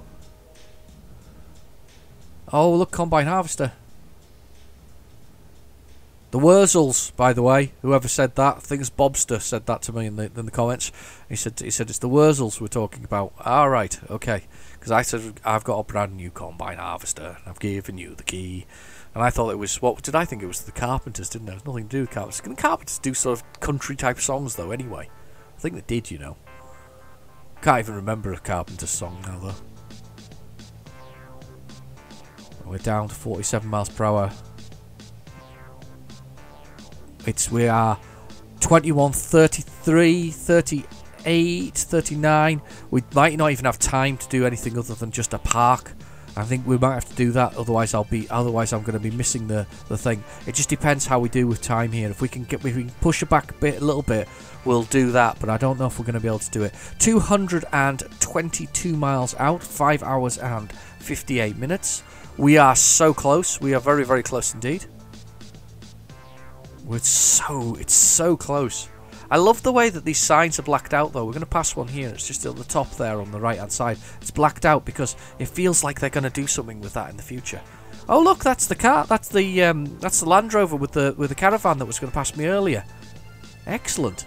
Oh, look, combine harvester. The Wurzels, by the way. Whoever said that, I think it's Bobster said that to me in the comments. He said it's the Wurzels we're talking about. All right, okay. Because I said I've got a brand new combine harvester, and I've given you the key. And I thought it was, what did I think it was? The Carpenters, didn't it? It was nothing to do with Carpenters. Can the Carpenters do sort of country type songs though? Anyway, I think they did, you know. Can't even remember a Carpenters song now though. We're down to 47 miles per hour. We are 21, 33, 38, 39. We might not even have time to do anything other than just a park. I think we might have to do that, otherwise I'm going to be missing the thing. It just depends how we do with time here. If we can push it back a little bit, we'll do that, but I don't know if we're going to be able to do it. 222 miles out, 5 hours and 58 minutes. We are so close. We are very, very close indeed. It's so close. I love the way that these signs are blacked out though. We're going to pass one here. It's just at the top there on the right hand side. It's blacked out because it feels like they're going to do something with that in the future. Oh look, that's the car. That's the Land Rover with the caravan that was going to pass me earlier. Excellent.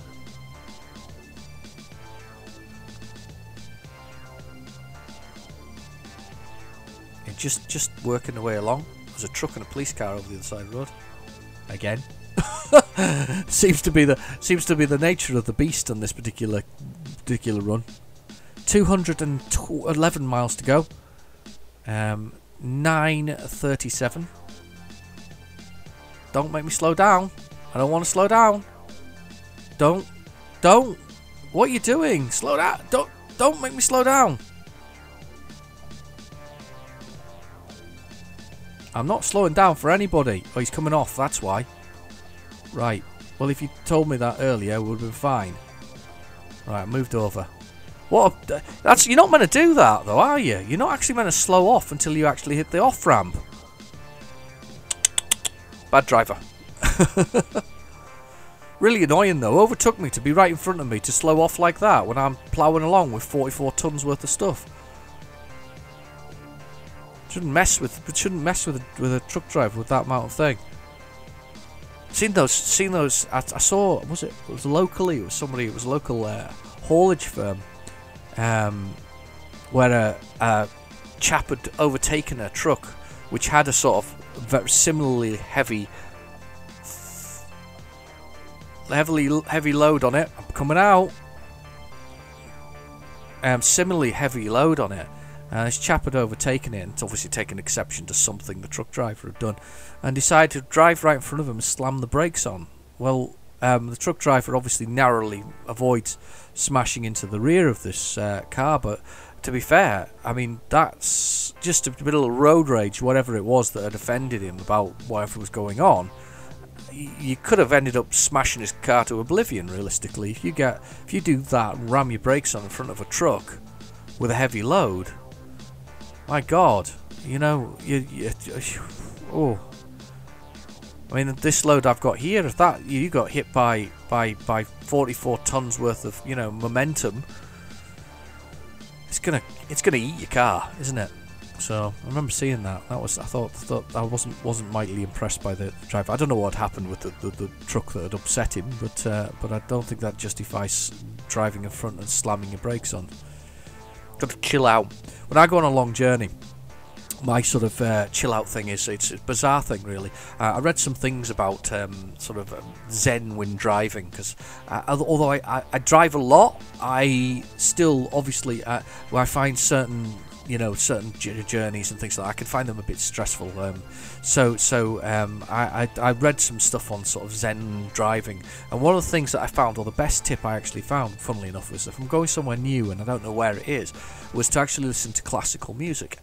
And just working the way along. There's a truck and a police car over the other side of the road. Again. seems to be the nature of the beast on this particular run. 211 miles to go. 9:37. Don't make me slow down. I don't want to slow down. Don't. What are you doing? Slow down. Don't make me slow down. I'm not slowing down for anybody. Oh, he's coming off. That's why. Right, well if you told me that earlier, it would have been fine. Right, I moved over. You're not meant to do that though, are you? You're not actually meant to slow off until you actually hit the off ramp. Bad driver. Really annoying though, overtook me to be right in front of me to slow off like that when I'm ploughing along with 44 tons worth of stuff. Shouldn't mess with a truck driver with that amount of thing. Seen those. I saw. It was locally. It was somebody. It was a local haulage firm, where a chap had overtaken a truck which had a sort of very similarly heavy load on it. I'm coming out. Similarly heavy load on it. This chap had overtaken it, and it's obviously taken exception to something the truck driver had done, and decided to drive right in front of him and slam the brakes on. Well, the truck driver obviously narrowly avoids smashing into the rear of this car, but to be fair, I mean, that's just a bit of road rage, whatever it was that had offended him about whatever was going on. You could have ended up smashing his car to oblivion, realistically. If you do that and ram your brakes on in front of a truck with a heavy load, my God, you know, oh. I mean, this load I've got here, if that you got hit by 44 tons worth of, you know, momentum, it's gonna eat your car, isn't it? So I remember seeing that. I thought I wasn't mightily impressed by the driver. I don't know what happened with the truck that had upset him, but I don't think that justifies driving in front and slamming your brakes on. Got to chill out. When I go on a long journey, my sort of chill out thing it's a bizarre thing, really. I read some things about sort of zen when driving, because although I drive a lot, I still obviously I find certain journeys and things like that, I can find them a bit stressful. I read some stuff on sort of zen driving, and one of the things that I found, or the best tip I actually found, funnily enough, was if I'm going somewhere new and I don't know where it is, was to actually listen to classical music,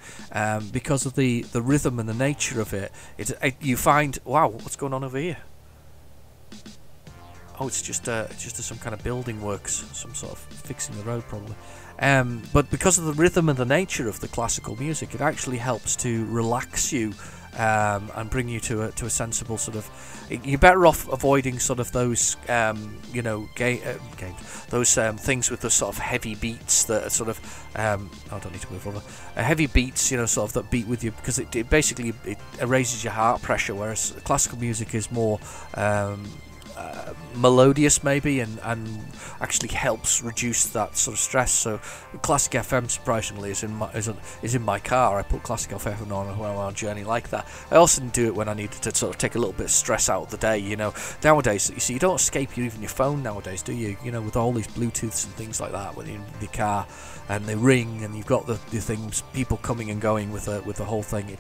because of the rhythm and the nature of it. You find, wow, what's going on over here? Oh, it's just some kind of building works, some sort of fixing the road probably. But because of the rhythm and the nature of the classical music, it actually helps to relax you and bring you to a sensible sort of. You're better off avoiding sort of those games, those things with the sort of heavy beats that are sort of. I don't need to move over. Heavy beats, sort of that beat with you, because it basically raises your heart pressure, whereas classical music is more. Melodious maybe, and actually helps reduce that sort of stress. So Classic FM surprisingly is in my car. I put Classic FM on when I'm on a journey like that. I also do it when I need to sort of take a little bit of stress out of the day. Nowadays, you see, you don't escape even your phone nowadays, do you? With all these Bluetooths and things like that when you're in the car and they ring and you've got the things, people coming and going with the whole thing.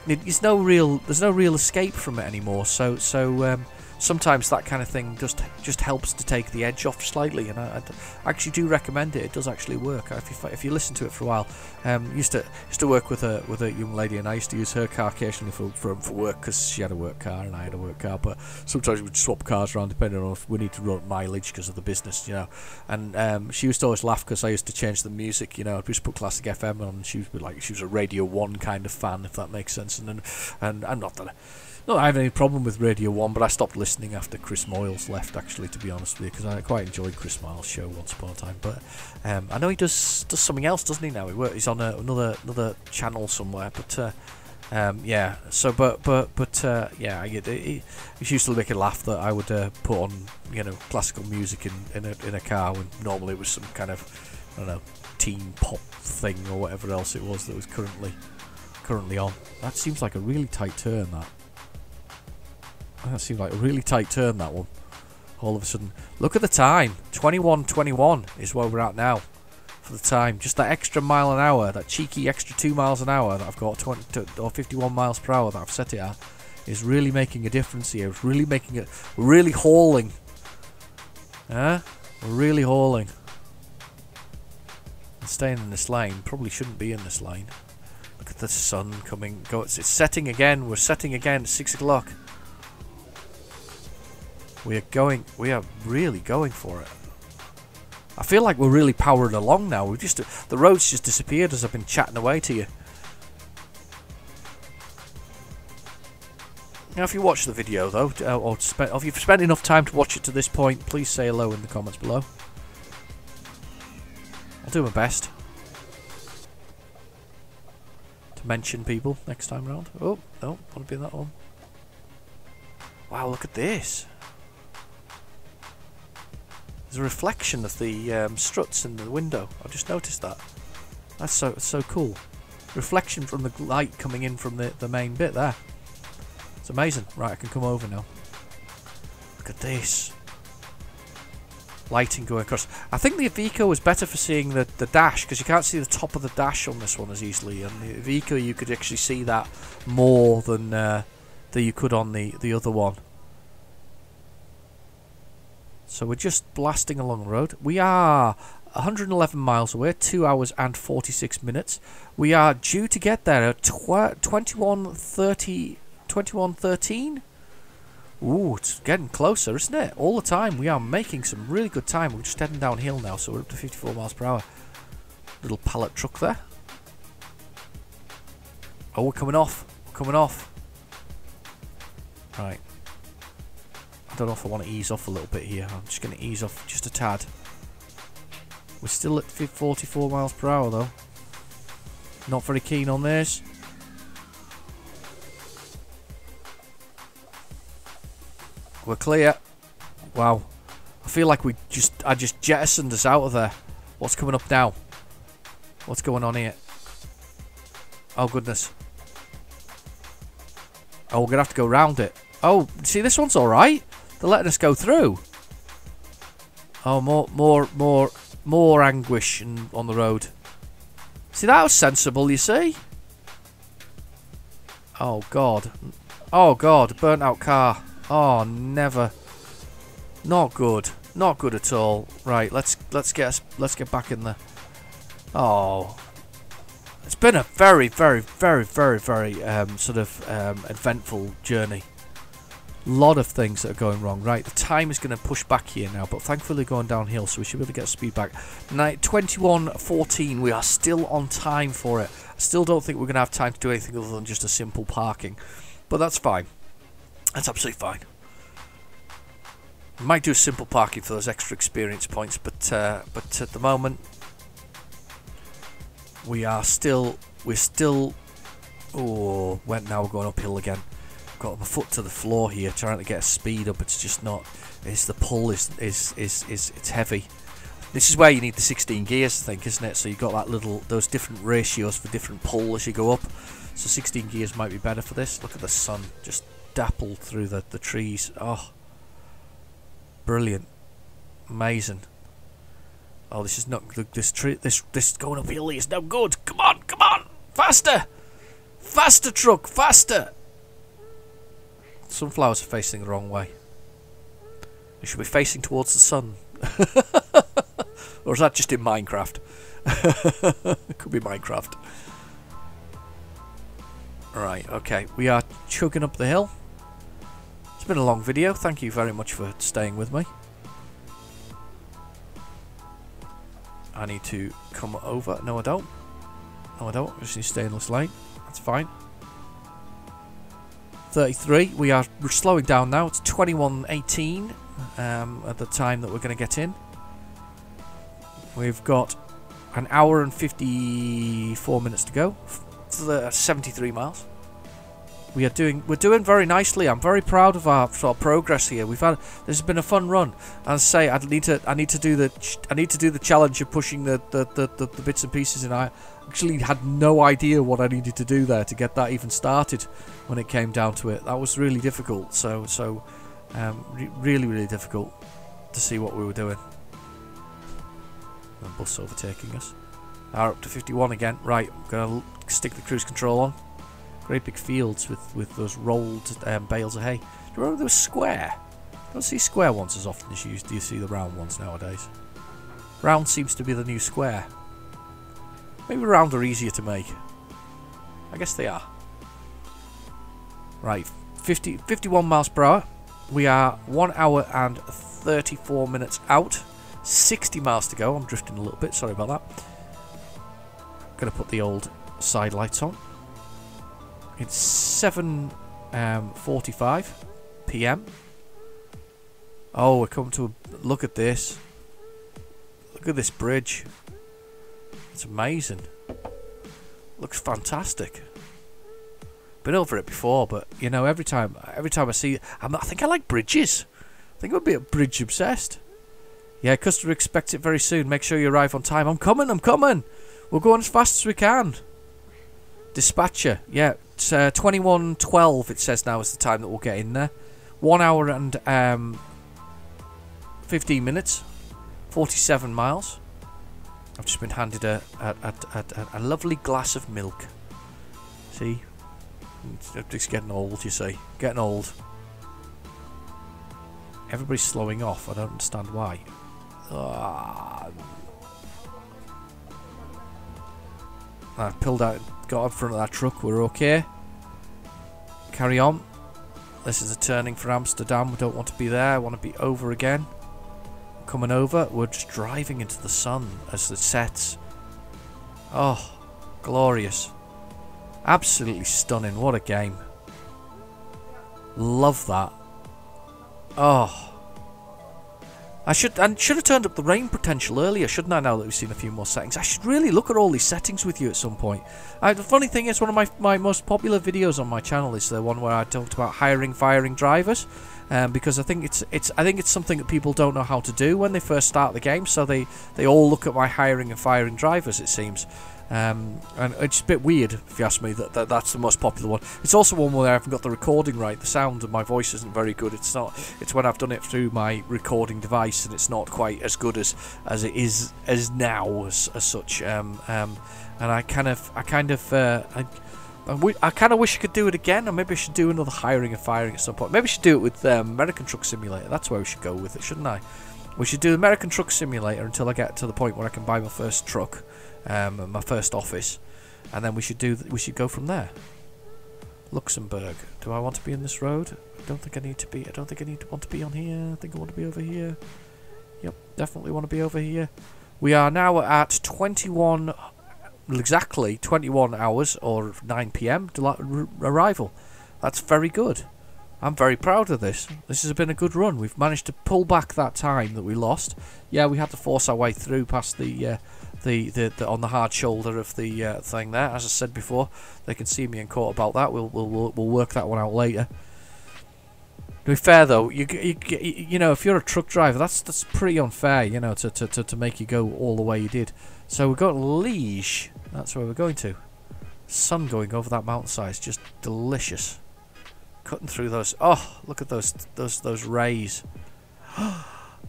There's no real escape from it anymore. So sometimes that kind of thing just helps to take the edge off slightly, and I actually do recommend it. It does actually work. If you listen to it for a while, used to work with a young lady, and I used to use her car occasionally for work, because she had a work car and I had a work car. But sometimes we'd swap cars around depending on if we need to run mileage because of the business, And she used to always laugh because I used to change the music. I'd just put Classic FM on, and she would be like, she was a Radio 1 kind of fan, if that makes sense. And I'm not that. Not that I have any problem with Radio 1, but I stopped listening after Chris Moyles left, actually, to be honest with you, because I quite enjoyed Chris Moyles' show once upon a time. But I know he does something else, doesn't he, now? He's on another channel somewhere, but yeah. So, yeah, it used to make a laugh that I would put on, classical music in a car when normally it was some kind of, I don't know, teen pop thing or whatever else it was that was currently on. That seems like a really tight turn, That seemed like a really tight turn, that one. All of a sudden. Look at the time. 21:21 is where we're at now. For the time. Just that extra mile an hour, that cheeky extra 2 miles an hour that I've got, 51 miles per hour that I've set it at, is really making a difference here. It's really making it. We're really hauling. We're really hauling. And staying in this lane. Probably shouldn't be in this lane. Look at the sun coming. It's setting again. We're setting again at 6 o'clock. We are really going for it. I feel like we're really powering along now. The road's just disappeared as I've been chatting away to you. Now, if you watch the video though, or if you've spent enough time to watch it to this point, please say hello in the comments below. I'll do my best to mention people next time round. Oh, no, want to be in that one. Wow, look at this. There's a reflection of the struts in the window. I just noticed that. That's so cool. Reflection from the light coming in from the main bit there. It's amazing. Right, I can come over now. Look at this. Lighting going across. I think the Iveco was better for seeing the dash, because you can't see the top of the dash on this one as easily. And the Iveco, you could actually see that more than you could on the other one. So we're just blasting along the road. We are 111 miles away, 2 hours and 46 minutes. We are due to get there at 21:13. Ooh, it's getting closer, isn't it? All the time. We are making some really good time. We're just heading downhill now, so we're up to 54 miles per hour. Little pallet truck there. Oh, we're coming off. We're coming off. Right. I don't know if I want to ease off a little bit here. I'm just going to ease off just a tad. We're still at 44 miles per hour though. Not very keen on this. We're clear. Wow. I feel like I just jettisoned us out of there. What's coming up now? What's going on here? Oh goodness. Oh, we're going to have to go round it. Oh, see, this one's alright. They're letting us go through. Oh, more anguish on the road. See, that was sensible, you see? Oh, God. Oh, God. Burnt out car. Oh, never. Not good. Not good at all. Right, let's get back in the... Oh. It's been a very, very, very, very, very sort of eventful journey. Lot of things that are going wrong. Right, the time is going to push back here now, but thankfully going downhill, so we should be able to get speed back. 21:14, we are still on time for it. I still don't think we're going to have time to do anything other than just a simple parking, but that's fine. That's absolutely fine. We might do simple parking for those extra experience points, but at the moment we're still. Oh, now we're going uphill again. Got my foot to the floor here, trying to get a speed up. It's just not. The pull is it's heavy. This is where you need the 16 gears, I think, isn't it? So you've got those different ratios for different pull as you go up. So 16 gears might be better for this. Look at the sun just dappled through the trees. Oh, brilliant, amazing. Oh, this is not this going uphill is no good. Come on, faster, truck, faster. Sunflowers are facing the wrong way. They should be facing towards the sun. Or is that just in Minecraft? It could be Minecraft. Right, okay. We are chugging up the hill. It's been a long video. Thank you very much for staying with me. I need to come over. No, I don't. No, I don't. I just need to stay in this lane. That's fine. 33. We're slowing down now. It's 21:18 at the time that we're going to get in. We've got an hour and 54 minutes to go. 73 miles. We're doing very nicely. I'm very proud of our progress here. This has been a fun run. As I say, I need to do the challenge of pushing the bits and pieces, and I actually had no idea what I needed to do there to get that even started when it came down to it. That was really difficult. Really difficult to see what we were doing. The bus overtaking us. Are up to 51 again. Right, I'm gonna stick the cruise control on. Great big fields with those rolled bales of hay. Do you remember they were square? I don't see square ones as often as you see the round ones nowadays. Round seems to be the new square. Maybe round are easier to make. I guess they are. Right, 51 miles per hour. We are 1 hour and 34 minutes out. 60 miles to go. I'm drifting a little bit. Sorry about that. Gonna put the old side lights on. It's 7:45 p.m. Oh, we're coming to look at this. Look at this bridge. It's amazing. Looks fantastic. Been over it before, but you know, every time I see, I think I like bridges. I think I'm a bit bridge obsessed. Yeah, customer expects it very soon. Make sure you arrive on time. I'm coming. We'll go on as fast as we can. Dispatcher. Yeah, it's 21:12. It says now is the time that we'll get in there. 1 hour and 15 minutes. 47 miles. I've just been handed a lovely glass of milk. See? It's getting old, you see. Getting old. Everybody's slowing off. I don't understand why. I pulled out, got up front of that truck. We're okay. Carry on. This is a turning for Amsterdam. We don't want to be there. I want to be over again. Coming over. We're just driving into the sun as it sets. Oh, glorious. Absolutely stunning. What a game. Love that. Oh. I should have turned up the rain potential earlier, shouldn't I, now that we've seen a few more settings? I should really look at all these settings with you at some point. The funny thing is, one of my most popular videos on my channel is the one where I talked about firing drivers. Because I think it's something that people don't know how to do when they first start the game, so they all look at my hiring and firing drivers, it seems. And it's a bit weird, if you ask me, that's the most popular one. It's also one where I haven't got the recording right. The sound of my voice isn't very good. It's when I've done it through my recording device, and it's not quite as good as it is as now as such. And I kind of wish I could do it again, or maybe I should do another hiring and firing at some point. Maybe I should do it with American Truck Simulator. That's where we should go with it, shouldn't I? We should do American Truck Simulator until I get to the point where I can buy my first truck. My first office, and then we should go from there. Luxembourg. Do I want to be in this road? I don't think I need to be. I don't think I want to be on here. I think I want to be over here. Yep, definitely want to be over here. We are now at exactly 21 hours or 9 PM arrival. That's very good. I'm very proud of this. This has been a good run. We've managed to pull back that time that we lost. Yeah, we had to force our way through past the on the hard shoulder of the thing there. As I said before, they can see me in court about that. We'll work that one out later. To be fair though, you know, if you're a truck driver, that's pretty unfair, you know, to make you go all the way you did. So we've got Liège. That's where we're going to. Sun going over that mountainside is just delicious. Cutting through those. Oh, look at those rays.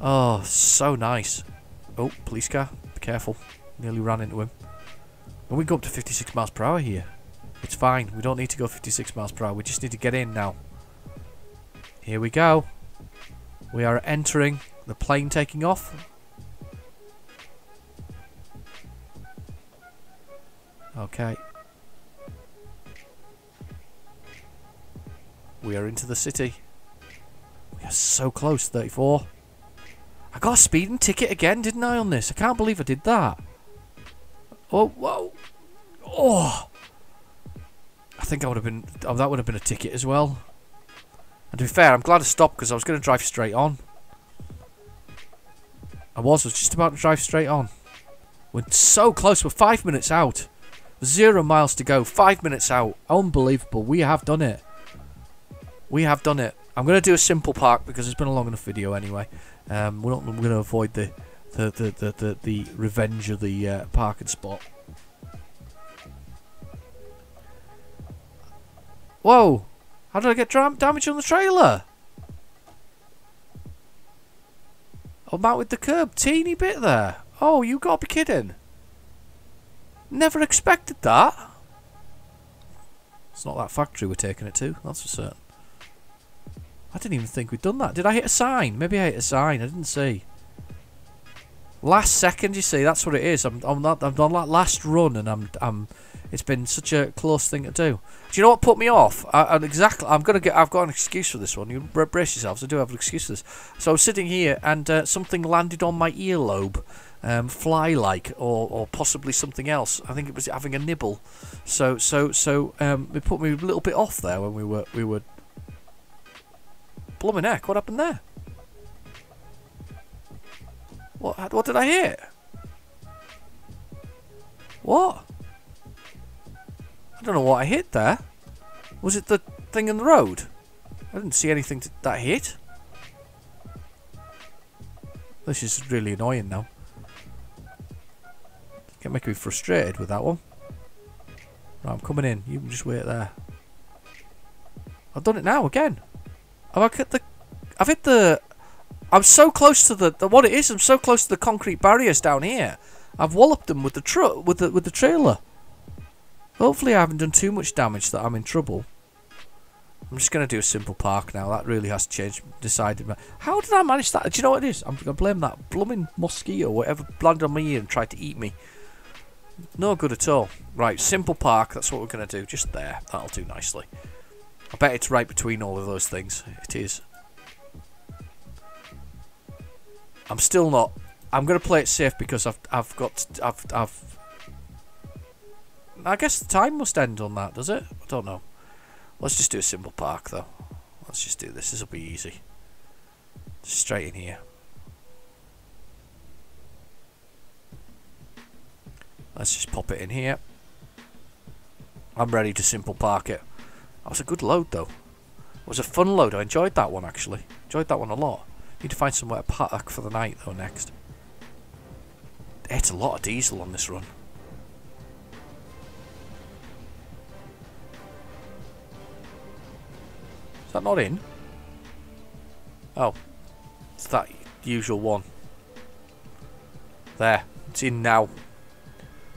Oh, so nice. Oh, police car. Be careful. Nearly ran into him. And we go up to 56 miles per hour here. It's fine. We don't need to go 56 miles per hour. We just need to get in now. Here we go. We are entering the plane taking off. Okay. We are into the city. We are so close, 34. I got a speeding ticket again, didn't I, on this? I can't believe I did that. Oh, whoa. Oh. I think I would have been... Oh, that would have been a ticket as well. And to be fair, I'm glad I stopped because I was going to drive straight on. I was just about to drive straight on. We're so close. We're 5 minutes out. 0 miles to go. 5 minutes out. Unbelievable. We have done it. We have done it. I'm going to do a simple park because it's been a long enough video anyway. We're going to avoid the revenge of the parking spot. Whoa! How did I get damage on the trailer? I'm out with the curb. Teeny bit there. Oh, you gotta be kidding. Never expected that. It's not that factory we're taking it to, that's for certain. I didn't even think we'd done that. Did I hit a sign? Maybe I hit a sign. I didn't see. Last second, you see, that's what it is. I'm on that last run, and it's been such a close thing to do. Do you know what put me off? I've got an excuse for this one. You brace yourselves. I do have an excuse for this. So I was sitting here, and something landed on my earlobe, fly-like, or possibly something else. I think it was having a nibble. So it put me a little bit off there when we were. Blooming heck! What happened there? What did I hit? What? I don't know what I hit there. Was it the thing in the road? I didn't see anything that hit. This is really annoying now. Can make me frustrated with that one. Right, I'm coming in. You can just wait there. I've done it now again. I've hit the. I'm so close to the what it is. I'm so close to the concrete barriers down here. I've walloped them with the truck with the trailer. Hopefully, I haven't done too much damage that I'm in trouble. I'm just going to do a simple park now. That really has changed. Decided. How did I manage that? Do you know what it is? I'm going to blame that blooming mosquito, whatever, landed on my ear and tried to eat me. No good at all. Right, simple park. That's what we're going to do. Just there. That'll do nicely. I bet it's right between all of those things. It is. I'm still not. I'm going to play it safe because I've I guess the time must end on that, does it? I don't know. Let's just do a simple park though. Let's just do this. This will be easy. Just straight in here. Let's just pop it in here. I'm ready to simple park it. That was a good load though. It was a fun load. I enjoyed that one actually. Enjoyed that one a lot. Need to find somewhere to park for the night though next. It's a lot of diesel on this run. Is that not in? Oh. It's that usual one. There. It's in now.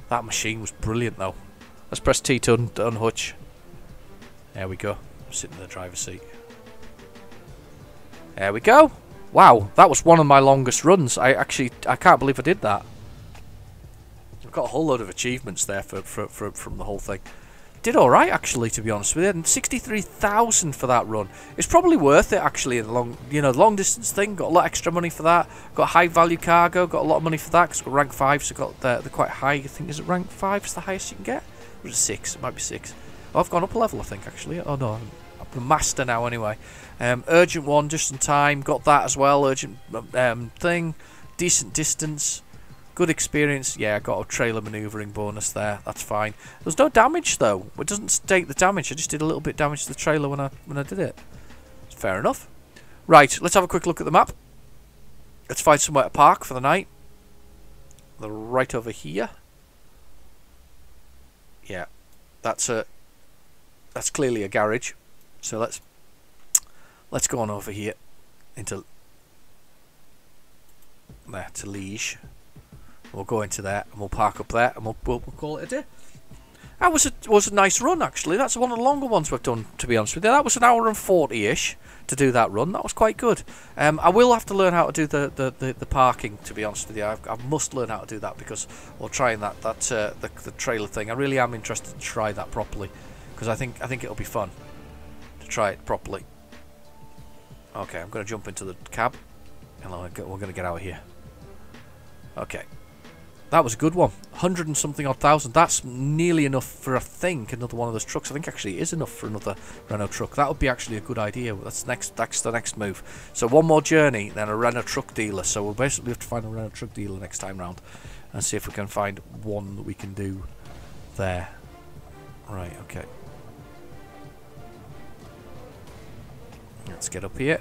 That machine was brilliant though. Let's press T to unhutch. There we go. I'm sitting in the driver's seat. There we go. Wow, that was one of my longest runs. I can't believe I did that. I've got a whole load of achievements there from the whole thing. Did alright actually, to be honest with you. And 63,000 for that run. It's probably worth it actually in the long distance thing. Got a lot of extra money for that. Got high value cargo. Got a lot of money for that because got rank 5, so got they're quite high. I think is it rank 5 is the highest you can get? Or is it 6? It might be 6. Oh, I've gone up a level I think actually. Oh no, I'm a master now anyway. Urgent one just in time. Got that as well. Urgent thing. Decent distance. Good experience. Yeah, I got a trailer manoeuvring bonus there. That's fine. There's no damage though. It doesn't state the damage. I just did a little bit damage to the trailer when I did it. Fair enough. Right, let's have a quick look at the map. Let's find somewhere to park for the night. They're right over here. Yeah, that's clearly a garage. So let's go on over here into there to Liege. We'll go into there and we'll park up there and we'll call it a day. That was a nice run actually. That's one of the longer ones we've done, to be honest with you. That was an hour and 40-ish to do that run. That was quite good. I will have to learn how to do the parking, to be honest with you. I must learn how to do that because we're trying the trailer thing. I really am interested to try that properly because I think it'll be fun to try it properly. Okay, I'm going to jump into the cab and we're going to get out of here. Okay. That was a good one. 100 and something odd thousand. That's nearly enough for, I think, another one of those trucks. I think actually it is enough for another Renault truck. That would be actually a good idea. That's the next move. So one more journey, then a Renault truck dealer. So we'll basically have to find a Renault truck dealer next time round and see if we can find one that we can do there. Right, okay. Let's get up here.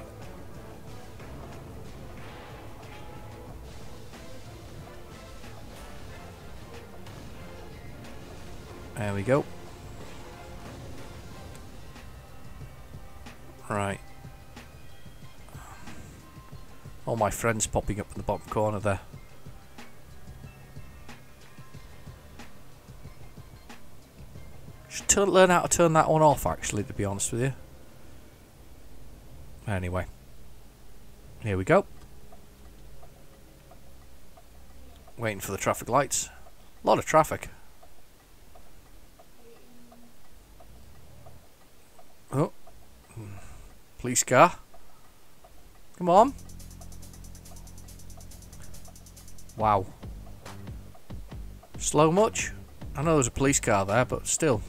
There we go. Right. All my friends popping up in the bottom corner there. Should learn how to turn that one off actually, to be honest with you. Anyway. Here we go. Waiting for the traffic lights. A lot of traffic. Oh. Police car. Come on. Wow. Slow much? I know there's a police car there, but still.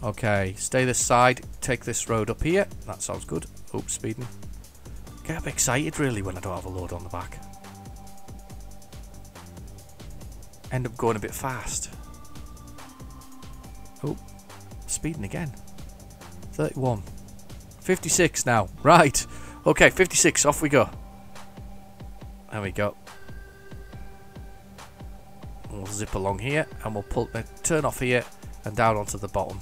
Okay, stay this side. Take this road up here. That sounds good. Oops, speeding. Get a bit excited really when I don't have a load on the back. End up going a bit fast. Oh. speeding again. 31. 56 now. Right. Okay, 56. Off we go. There we go. We'll zip along here and we'll turn off here and down onto the bottom.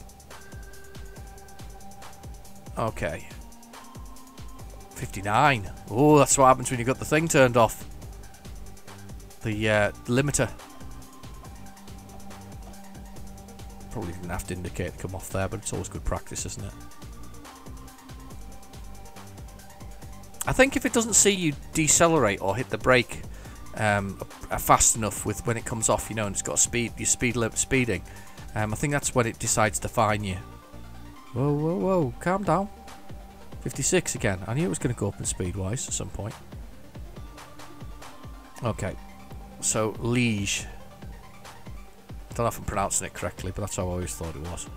Okay. 59. Oh, that's what happens when you got the thing turned off. The limiter. Probably didn't have to indicate to come off there, but it's always good practice, isn't it? I think if it doesn't see you decelerate or hit the brake fast enough with when it comes off, you know, and it's got your speed limit speeding, I think that's when it decides to fine you. Whoa, whoa, whoa! Calm down. 56 again. I knew it was going to go up in speed wise at some point. Okay, so Liege. I don't know if I'm pronouncing it correctly, but that's how I always thought it was.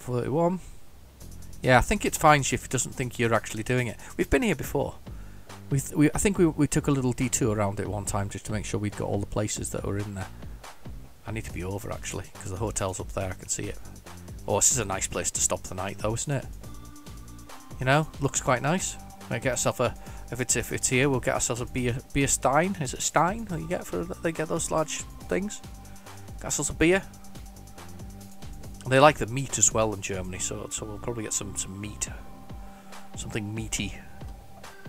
$41. Yeah, I think it finds you if it doesn't think you're actually doing it. We've been here before. I think we took a little detour around it one time just to make sure we'd got all the places that were in there. I need to be over actually because the hotel's up there. I can see it. Oh, this is a nice place to stop the night though, isn't it? You know, looks quite nice. Might get ourselves a if it's here, we'll get ourselves a beer stein. Is it stein that you get for they get those large things? Get ourselves a beer. They like the meat as well in Germany, so we'll probably get some meat, something meaty,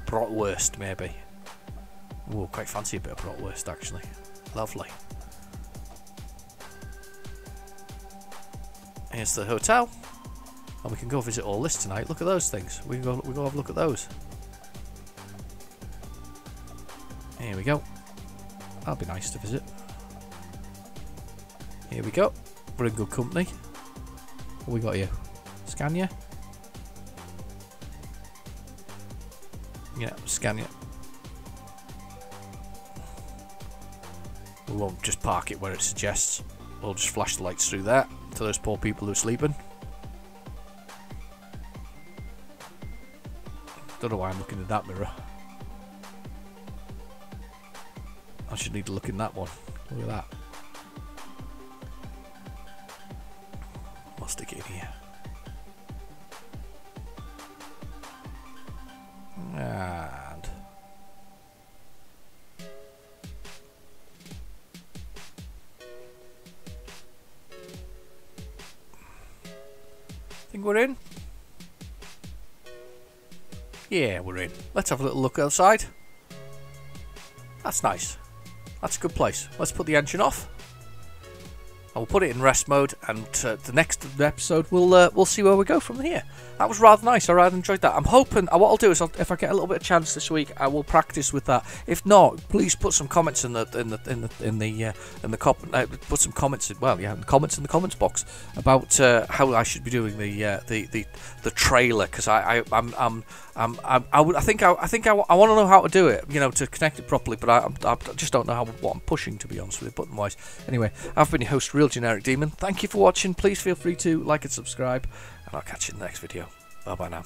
bratwurst maybe. Oh, quite fancy a bit of bratwurst actually. Lovely. Here's the hotel, and we can go visit all this tonight. Look at those things. We go have a look at those. Here we go. That'll be nice to visit. Here we go. We're in good company. What we got here? Scania? Yeah, Scania. We won't just park it where it suggests. We'll just flash the lights through there to those poor people who are sleeping. Don't know why I'm looking in that mirror. I should need to look in that one. Look at that. I'll stick it in here. And think we're in. Yeah, we're in. Let's have a little look outside. That's nice. That's a good place. Let's put the engine off. I will put it in rest mode, and the next episode we'll see where we go from here. That was rather nice. I rather enjoyed that. I'm hoping what I'll do is if I get a little bit of chance this week, I will practice with that. If not, please put some comments in the comments in the comments box about how I should be doing the trailer, because I think I want to know how to do it, you know, to connect it properly, but I just don't know what I'm pushing, to be honest with you, button wise. Anyway, I've been your host, Real Generic Demon. Thank you for watching. Please feel free to like and subscribe, and I'll catch you in the next video. Bye bye now.